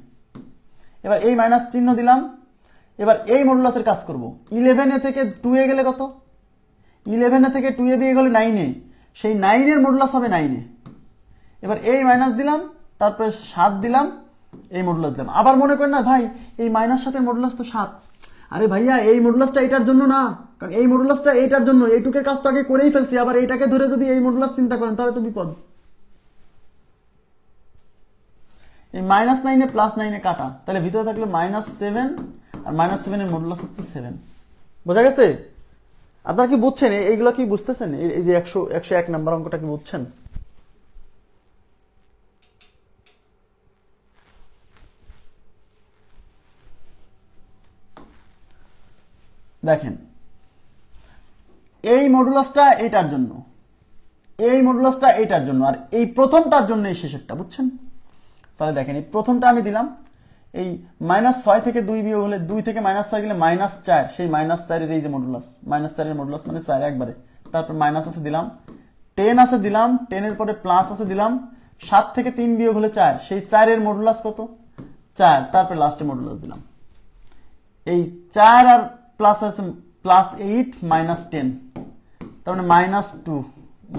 এবার এই মাইনাস চিহ্ন দিলাম। এবার এই মডুলাসের কাজ করব। 11 থেকে 2 এ গেলে কত? 11 থেকে 2 এ দিয়ে গেলে 9 সেই 9 এর মডুলাস হবে 9 এবার এই মাইনাস দিলাম, তারপরে 7 দিলাম, এই মডুলাস দিলাম। আবার মনে করেন না ভাই এই -7 এর মডুলাস তো 7, আরে ভাইয়া এই মডুলাসটা এটার জন্য না, কারণ এই মডুলাসটা এইটার জন্য, এইটুকের কাজ তো আগে করেই ফেলছি, আবার এইটাকে ধরে যদি এই মডুলাস চিন্তা করেন তাহলে তো বিপদ। এই -9 এ +9 কাটা, তাহলে ভিতরে থাকলে -7, আর -7 এর মডুলাস হচ্ছে 7। বোঝা গেছে? আপনারা কি বুঝছেন? এইগুলো কি বুঝতেছেন? এই যে 101 নাম্বার অঙ্কটা কি বুঝছেন? দেখেন, এই মডুলাসটা এইটার জন্য, এই মডুলাসটা এইটার জন্য, আর এই প্রথমটার জন্য এই শেষেরটা, বুঝছেন? তাহলে দেখেন, এই প্রথমটা আমি দিলাম, এই -6 থেকে 2 বিয়োগ হলে 2 থেকে -6 গেলে -4, সেই -4 এর এই যে মডুলাস, -4 এর মডুলাস মানে 4 একবারে, তারপর মাইনাস আছে দিলাম, 10 আছে দিলাম, 10 এর পরে প্লাস আছে দিলাম, 7 থেকে 3 বিয়োগ হলে 4, সেই 4 এর মডুলাস কত? 4, তারপর লাস্টে মডুলাস দিলাম। এই 4 আর প্লাস আছে +8 -10, তার মানে -2,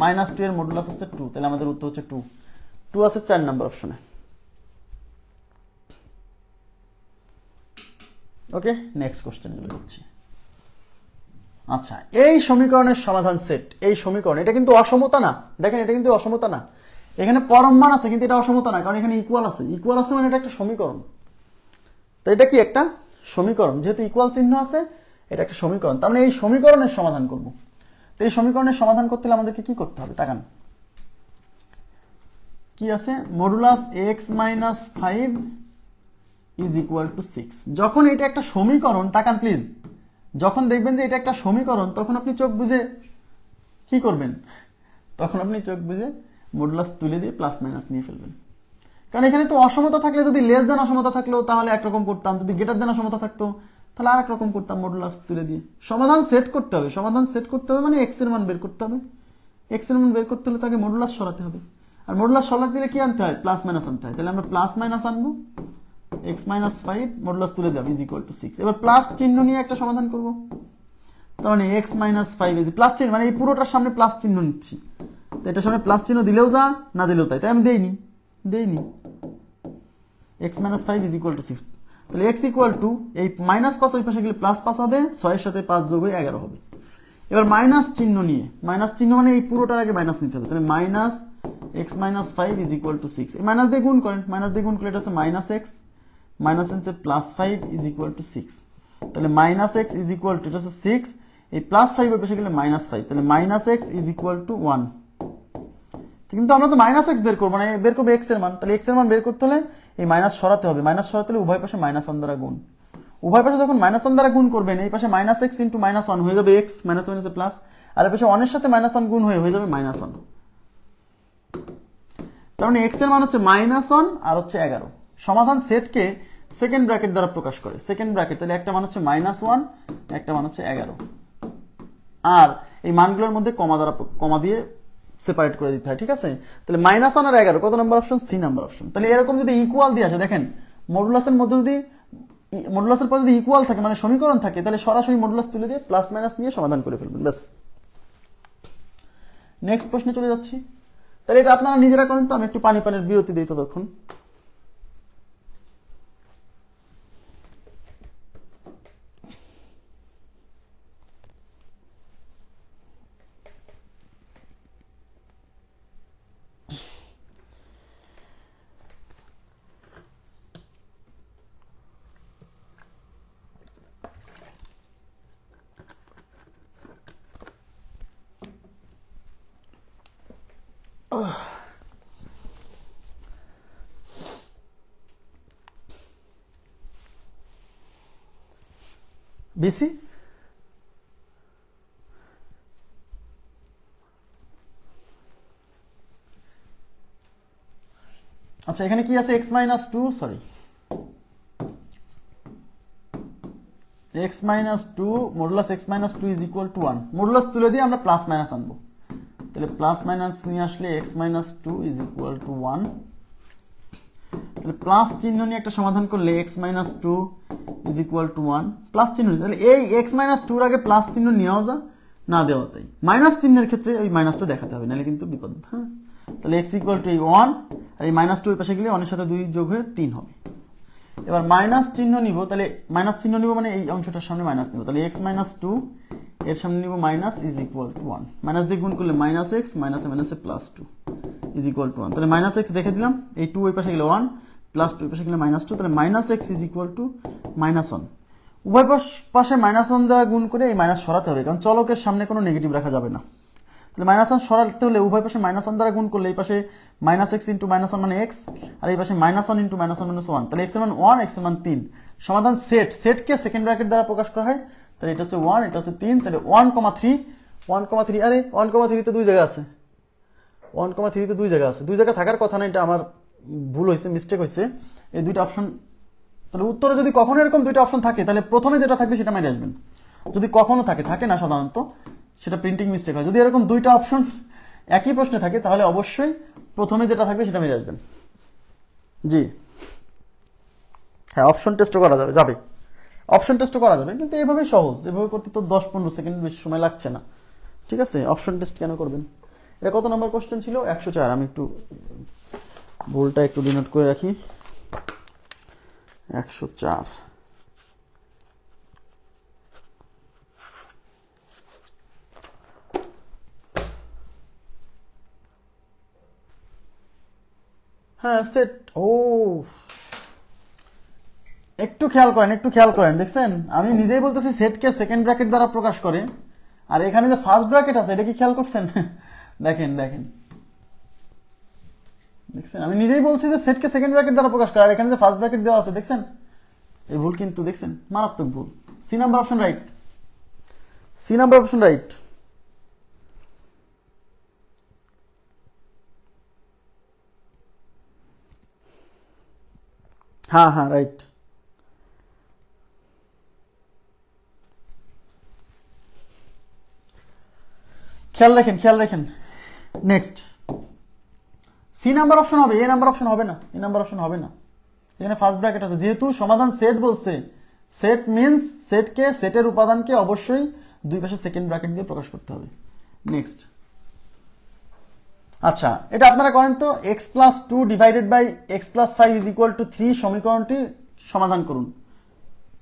-2 এর মডুলাস আছে 2, তাহলে আমাদের উত্তর হচ্ছে 2 আছে 4 নাম্বার অপশনে। ওকে, নেক্সট কোশ্চেনে চলে যাচ্ছি। আচ্ছা, এই সমীকরণের সমাধান সেট, এই সমীকরণ, এটা কিন্তু অসমতা না, দেখেন এটা কিন্তু অসমতা না, এখানে পরম মান আছে কিন্তু এটা অসমতা না, কারণ এখানে ইকুয়াল আছে, ইকুয়াল আছে মানে এটা একটা সমীকরণ। তো এটা কি একটা সমীকরণ, যেহেতু ইকুয়াল চিহ্ন আছে এটা একটা সমীকরণ, তার মানে এই সমীকরণের সমাধান করব। তো এই সমীকরণের সমাধান করতে হলে আমাদেরকে কি করতে হবে? তাকান, কি আছে? Modulus x - 5 = 6। যখন এটা একটা সমীকরণ, তাকান প্লিজ, যখন দেখবেন যে এটা একটা সমীকরণ, তখন আপনি চোখ বুঝে কি করবেন? তখন আপনি চোখ বুঝে মডুলাস তুলে দিয়ে প্লাস মাইনাস নিয়ে ফেলবেন। কারণ এখানে তো অসমতা থাকলে, যদি লেস দেন অসমতা থাকলেও তাহলে একরকম করতাম, যদি গ্রেটার দেন অসমতা থাকতো তাহলে আর একরকম করতাম, মডুলাস তুলে দিয়ে। সমাধান সেট করতে হবে, সমাধান সেট করতে হবে মানে এক্স এর মান বের করতে হবে। এক্স এর মান বের করতে হলে তাকে মডুলাস সরাতে হবে। আর মডুলাস 16 দিলে কি আনতে হয়, প্লাস মাইনাস আনতে হয়। তাহলে আমরা প্লাস মাইনাস আনবো, x মাইনাস 5 মডুলাস তুলে দেব ইজ ইকুয়াল টু 6। এবার প্লাস চিহ্ন নিয়ে একটা সমাধান করব। তার মানে x মাইনাস 5 ইজ প্লাস চিহ্ন, মানে এই পুরোটার সামনে প্লাস চিহ্ন নিচ্ছি। তো এটার সামনে প্লাস চিহ্ন দিলেও যা, না দিলেও তাই, আমি দেইনি। x minus 5 is equal two 6। তাহলে x ইকুয়াল টু এই মাইনাস 5 ওই পাশে গেলে প্লাস 5 হবে, 6 এর সাথে 5 যোগ হয়ে 11 হবে। এবার মাইনাস চিহ্ন নিয়ে, মাইনাস চিহ্ন মানে এই পুরোটার আগে মাইনাস নিতে হবে। তাহলে minus x minus 5 is equal two 6। এই মাইনাস দিয়ে গুণ করেন, মাইনাস দিয়ে গুণ করলে এটা হচ্ছে মাইনাস x, মাইনাস হচ্ছে প্লাস 5 ইজ ইকুয়াল টু 6। তাহলে minus x is equal two, এটা হচ্ছে 6, এই প্লাস 5 এর পাশে গেলে মাইনাস 5, তাহলে minus x is equal two 1। কিন্তু আমরা তো মাইনাস x বের করবো, মানে বের করবো x এর মান। তাহলে x এর মান বের করতে হলে এই মাইনাস সরাতে হবে, মাইনাস সরাতে হলে উভয় পাশে মাইনাস 1 দ্বারা গুণ। উভয় পাশে যখন মাইনাস 1 দ্বারা গুণ করবেন, এই পাশে মাইনাস x ইন্টু মাইনাস 1 হয়ে যাবে x, মাইনাস মাইনাসে প্লাস, আর এই পাশে 1 এর সাথে মাইনাস 1 গুণ হয়ে যাবে মাইনাস 1। তার মানে x এর মান হচ্ছে মাইনাস 1 আর হচ্ছে 11। সমাধান সেটকে সেকেন্ড ব্র্যাকেট দ্বারা প্রকাশ করে, সেকেন্ড ব্র্যাকেট। তাহলে একটা মান হচ্ছে মাইনাস 1, একটা মান হচ্ছে 11, আর এই মানগুলোর মধ্যে কমা দিয়ে সেপারেট করে দিতে হয়, ঠিক আছে। তাহলে মাইনাস 1 আর 11 কত number option, C number option. তাহলে এরকম যদি ইকুয়াল দিয়ে আসে, দেখেন মডুলাসের মধ্যে যদি মডুলাসের পরে যদি ইকুয়াল থাকে, মানে সমীকরণ থাকে, তাহলে সরাসরি মডুলাস তুলে দিয়ে প্লাস মাইনাস নিয়ে সমাধান করে ফেলবেন, ব্যাস। নেক্সট প্রশ্নে চলে যাচ্ছি। তাহলে এটা আপনারা নিজেরা করেন তো, আমি একটু পানির বিরতি দিই ততক্ষণ। বিসি আচ্ছা, এখানে কি আছে, x minus 2, sorry x minus 2 modulus x minus 2 is equal two 1। Modulus তুলে দিয়ে আমরা প্লাস মাইনাস আনবো। তাহলে প্লাস মাইনাস নিয়ে আসলে x minus 2 is equal two 1। তাহলে প্লাস চিহ্ন নিয়ে একটা সমাধান করলে x minus 2 is equal two 1, plus চিহ্ন। তাহলে এই x মাইনাস 2 এর আগে প্লাস চিহ্ন নেওয়া যা, না দেওয়া তাই। মাইনাস চিহ্নের ক্ষেত্রে ওই মাইনাসটা দেখাতে হবে, নাহলে কিন্তু বিপদ। হ্যাঁ, তাহলে x ইকুয়াল টু এই 1, আর এই মাইনাস 2 এর পাশে গেলে 1 এর সাথে 2 যোগ হয়ে 3 হবে। এবার মাইনাস চিহ্ন নিব, তাহলে মাইনাস চিহ্ন নিব মানে এই অংশটার সামনে মাইনাস নিব। তাহলে x মাইনাস 2 এর সামনে নিব minus is equal two 1। Minus দিয়ে গুণ করলে মাইনাস x, মাইনাসে মাইনাসে প্লাস 2 ইজ ইকুয়াল টু 1। তাহলে মাইনাস x রেখে দিলাম, এই 2 ওই পাশে গেলে 1, প্লাস 2 ওই পাশে গেলে মাইনাস 2, তাহলে minus x is equal two minus 1। উভয় পাশে মাইনাস 1 দ্বারা গুণ করে এই মাইনাস সরাতে হবে, কারণ চলকের সামনে কোনো নেগেটিভ রাখা যাবে না। তাহলে মাইনাস 1 সরাতে হলে উভয় পাশে মাইনাস 1 দ্বারা গুণ করলে এই পাশে মাইনাস x ইন্টু মাইনাস 1 মানে x, আর এই পাশে মাইনাস 1 ইন্টু মাইনাস 1 মাইনাস 1। তাহলে x এর মান 1, x এর মান 3। সমাধান সেটকে সেকেন্ড ব্র্যাকেট দ্বারা প্রকাশ করা হয়। তাহলে এটা হচ্ছে 1, এটা হচ্ছে 3। তাহলে 1,3, 1,3, আরে 1,3 তে 2 জায়গা আছে, 1,3 তে 2 জায়গা আছে, 2 জায়গা থাকার কথা না, এটা আমার ভুল হয়েছে, মিস্টেক হয়েছে। এই দুইটা অপশন, তাহলে উত্তরে যদি কখনো এরকম দুইটা অপশন থাকে, তাহলে প্রথমে যেটা থাকবে সেটা মেরে আসবেন। যদি কখনো থাকে না সাধারণত, সেটা প্রিন্টিং মিস্টেক হয়। যদি এরকম দুইটা অপশন একই প্রশ্নে থাকে, তাহলে অবশ্যই প্রথমে যেটা থাকবে সেটা মেরে আসবেন। জি হ্যাঁ, অপশন টেস্টও করা যাবে, অপশন টেস্টও করা যাবে, কিন্তু এভাবে সহজ, এভাবে করতে তো 10-15 সেকেন্ড বেশি সময় লাগছে না, ঠিক আছে। অপশন টেস্ট কেন করবেন? এটা কত নম্বর কোশ্চেন ছিল? 104। আমি একটু ভুলটা একটু ডিনোট করে রাখি, 104। হ্যাঁ সেট, ও একটু খেয়াল করেন, দেখছেন আমি নিজেই বলতেছি সেটকে সেকেন্ড ব্র্যাকেট দ্বারা প্রকাশ করে, আর এখানে যে ফার্স্ট ব্র্যাকেট আছে এটা কি খেয়াল করছেন? দেখেন দেখছেন, আমি নিজেই বলছি যে সেটকে সেকেন্ড ব্র্যাকেট দ্বারা প্রকাশ করে, আর এখানে যে ফার্স্ট ব্র্যাকেট দেওয়া আছে, দেখছেন এই ভুল কিন্তু, দেখছেন মারাত্মক ভুল। C number option right, C number option right. হ্যাঁ রাইট। খেয়াল রাখেন। নেক্সট সি নাম্বার অপশন হবে, এ নাম্বার অপশন হবে না, এ নাম্বার অপশন হবে না। এখানে ফার্স্ট ব্র্যাকেট আছে, যেহেতু সমাধান সেট বলছে, সেট মিন্স সেটকে, সেটের উপাদানকে অবশ্যই দুই পাশে সেকেন্ড ব্র্যাকেট দিয়ে প্রকাশ করতে হবে। নেক্সট, আচ্ছা এটা আপনারা করেন তো, x plus two divided by x plus five is equal to 3 সমীকরণটি সমাধান করুন।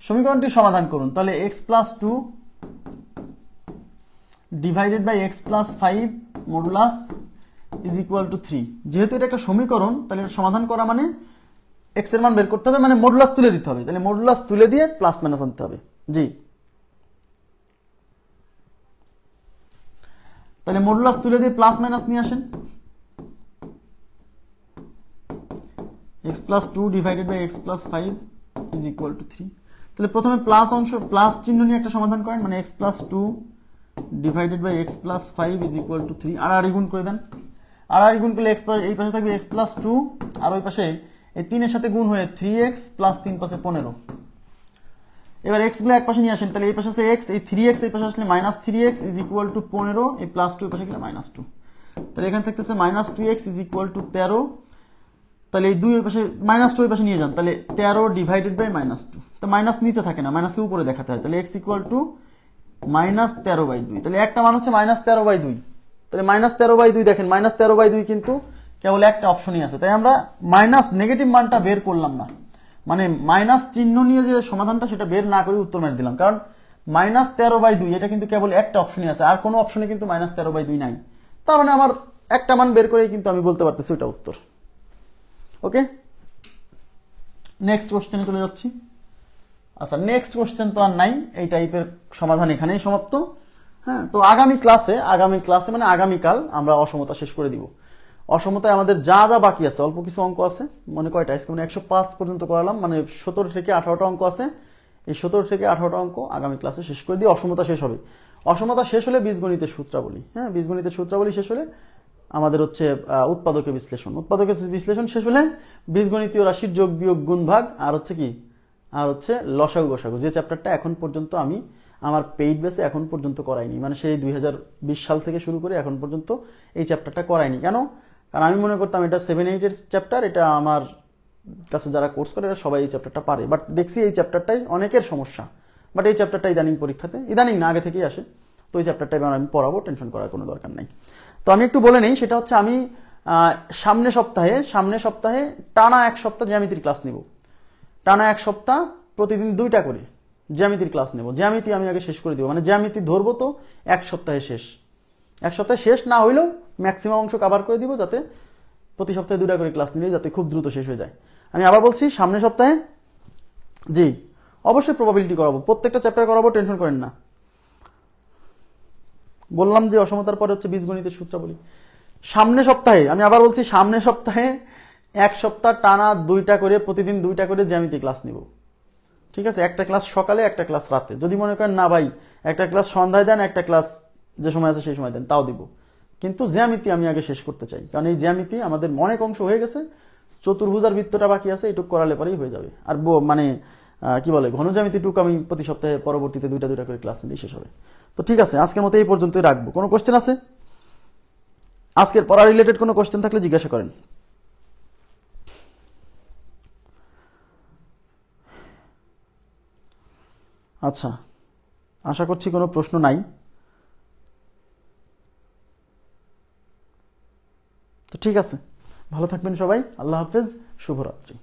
সমীকরণটি সমাধান করুন, তাহলে x plus two divided by x plus five modulus is equal to 3। যেহেতু এটা একটা সমীকরণ, তাহলে এটা সমাধান করা মানে এক্স এর মান বের করতে হবে, মানে মডুলাস তুলে দিতে হবে, তাহলে মডুলাস তুলে দিয়ে প্লাস মাইনাস আনতে হবে। জি, তাহলে মডুলাস তুলে দিয়ে প্লাস মাইনাস নিয়ে আসেন। X plus two divided by x plus five is equal to 3। তাহলে প্রথমে প্লাস অংশ, প্লাস চিহ্ন নিয়ে একটা সমাধান করেন, মানে x plus two divided by x plus five is equal to 3। আর গুণ করে দেন, আর গুণ করলে এক্স, এই পাশে থাকবে এক্স প্লাস টু, আর ওই পাশে এই 3 এর সাথে গুণ হয়ে 3x প্লাস 3 পাশে 15। এবার এক্স গুলো এক পাশে নিয়ে আসেন, তাহলে এই পাশে আছে এক্স, এই 3x এই পাশে আসলে minus 3x is equal two 15, এই প্লাস 2 এই পাশে গেলে মাইনাস 2, তাহলে এখানে থাকতেছে minus 2x is equal two 13। তাহলে এই 2 এই পাশে মাইনাস 2 এই পাশে নিয়ে যান, তাহলে 13 ডিভাইডেড বাই মাইনাস 2, তো মাইনাস নিচে থাকে না, মাইনাসকে উপরে দেখাতে হয়, তাহলে x ইকুয়াল টু মাইনাস 13/2। তাহলে একটা মান হচ্ছে মাইনাস 13/2, তাহলে মাইনাস 13/2 দেখেন, মাইনাস 13/2 কিন্তু কেবল একটা অপশনই আছে, তাই আমরা মাইনাস নেগেটিভ মানটা বের করলাম না, মানে মাইনাস চিহ্ন নিয়ে যে সমাধানটা সেটা বের না করে উত্তর মেরে দিলাম, কারণ মাইনাস 13/2 এটা কিন্তু কেবল একটা অপশনই আছে, আর কোনো অপশনে কিন্তু মাইনাস 13/2 নাই, তার মানে আমার একটা মান বের করেই কিন্তু আমি বলতে পারতেছি ওটা উত্তর। ওকে, নেক্সট কোশ্চেনে চলে যাচ্ছি। আচ্ছা, নেক্সট কোশ্চেন তো আর নাই, এই টাইপের সমাধান এখানেই সমাপ্ত। হ্যাঁ, তো আগামী ক্লাসে মানে আগামীকাল আমরা অসমতা শেষ করে দিব। অসমতায় আমাদের যা যা বাকি আছে, অল্প কিছু অঙ্ক আছে, মানে কয়টা আজকে, মানে 105 পর্যন্ত করালাম, মানে 17 থেকে 18টা অঙ্ক আছে, এই 17 থেকে 18টা অঙ্ক আগামী ক্লাসে শেষ করে দিয়ে অসমতা শেষ হবে। অসমতা শেষ হলে বীজগণিতের সূত্রাবলী, হ্যাঁ বীজগণিতের সূত্রাবলী শেষ হলে আমাদের হচ্ছে উৎপাদকের বিশ্লেষণ শেষ হলে বীজগণিতীয় রাশির যোগ বিয়োগ গুণ ভাগ, আর হচ্ছে কি, আর হচ্ছে লসাগু গসাগু, যে চ্যাপ্টারটা এখন পর্যন্ত আমি আমার পেইড বেসে এখন পর্যন্ত করাইনি, মানে সেই 2020 সাল থেকে শুরু করে এখন পর্যন্ত এই চ্যাপ্টারটা করাইনি। কেন? কারণ আমি মনে করতাম এটা 7-8 এর চ্যাপ্টার, এটা আমার কাছে যারা কোর্স করে এরা সবাই এই চ্যাপ্টারটা পারে, বাট দেখছি এই চ্যাপ্টারটাই অনেকের সমস্যা, বাট এই চ্যাপ্টারটা ইদানিং পরীক্ষাতে, ইদানিং না আগে থেকেই আসে, তো এই চ্যাপ্টারটাই আমি পড়াবো, টেনশন করার কোনো দরকার নাই। তো আমি একটু বলে নেই, সেটা হচ্ছে আমি সামনে সপ্তাহে টানা 1 সপ্তাহ জ্যামিতির ক্লাস নিব, টানা 1 সপ্তাহ প্রতিদিন 2টা করে জ্যামিতির ক্লাস নেব। জ্যামিতি আমি আগে শেষ করে দিব, মানে জ্যামিতি ধরবো তো 1 সপ্তাহে শেষ, 1 সপ্তাহে শেষ না হইলেও ম্যাক্সিমাম অংশ কভার করে দিব, যাতে প্রতি সপ্তাহে 2টা করে ক্লাস নিলে যাতে খুব দ্রুত শেষ হয়ে যায়। আমি আবার বলছি, সামনের সপ্তাহে জি অবশ্যই প্রবাবিলিটি করাবো, প্রত্যেকটা চ্যাপ্টার করাবো, টেনশন করেন না। বললাম যে অসমতার পরে হচ্ছে বীজগণিতের সূত্রাবলী। সামনের সপ্তাহে, আমি আবার বলছি, সামনের সপ্তাহে 1 সপ্তাহ টানা 2টা করে, প্রতিদিন 2টা করে জ্যামিতি ক্লাস নিব, ঠিক আছে? একটা ক্লাস সকালে, একটা ক্লাস রাতে। যদি মনে করেন না ভাই একটা ক্লাস সন্ধ্যায় দেন, একটা ক্লাস যে সময় আছে সেই সময় দেন, তাও দিব, কিন্তু জ্যামিতি আমি আগে শেষ করতে চাই, কারণ এই জ্যামিতি আমাদের অনেক অংশ হয়ে গেছে, চতুর্ভুজার বৃত্তটা বাকি আছে, এটুকু করালে পরেই হয়ে যাবে। আর মানে কি বলে, ঘন জ্যামিতিটুকু আমি প্রতি সপ্তাহে পরবর্তীতে 2টা করে ক্লাস নিলেই শেষ হবে। তো ঠিক আছে, আজকের মতো এই পর্যন্তই রাখবো। কোনো কোশ্চেন আছে? আজকের পড়া রিলেটেড কোনো কোশ্চেন থাকলে জিজ্ঞাসা করেন। আচ্ছা, আশা করছি কোনো প্রশ্ন নাই। তো ঠিক আছে, ভালো থাকবেন সবাই, আল্লাহ হাফেজ, শুভরাত্রি।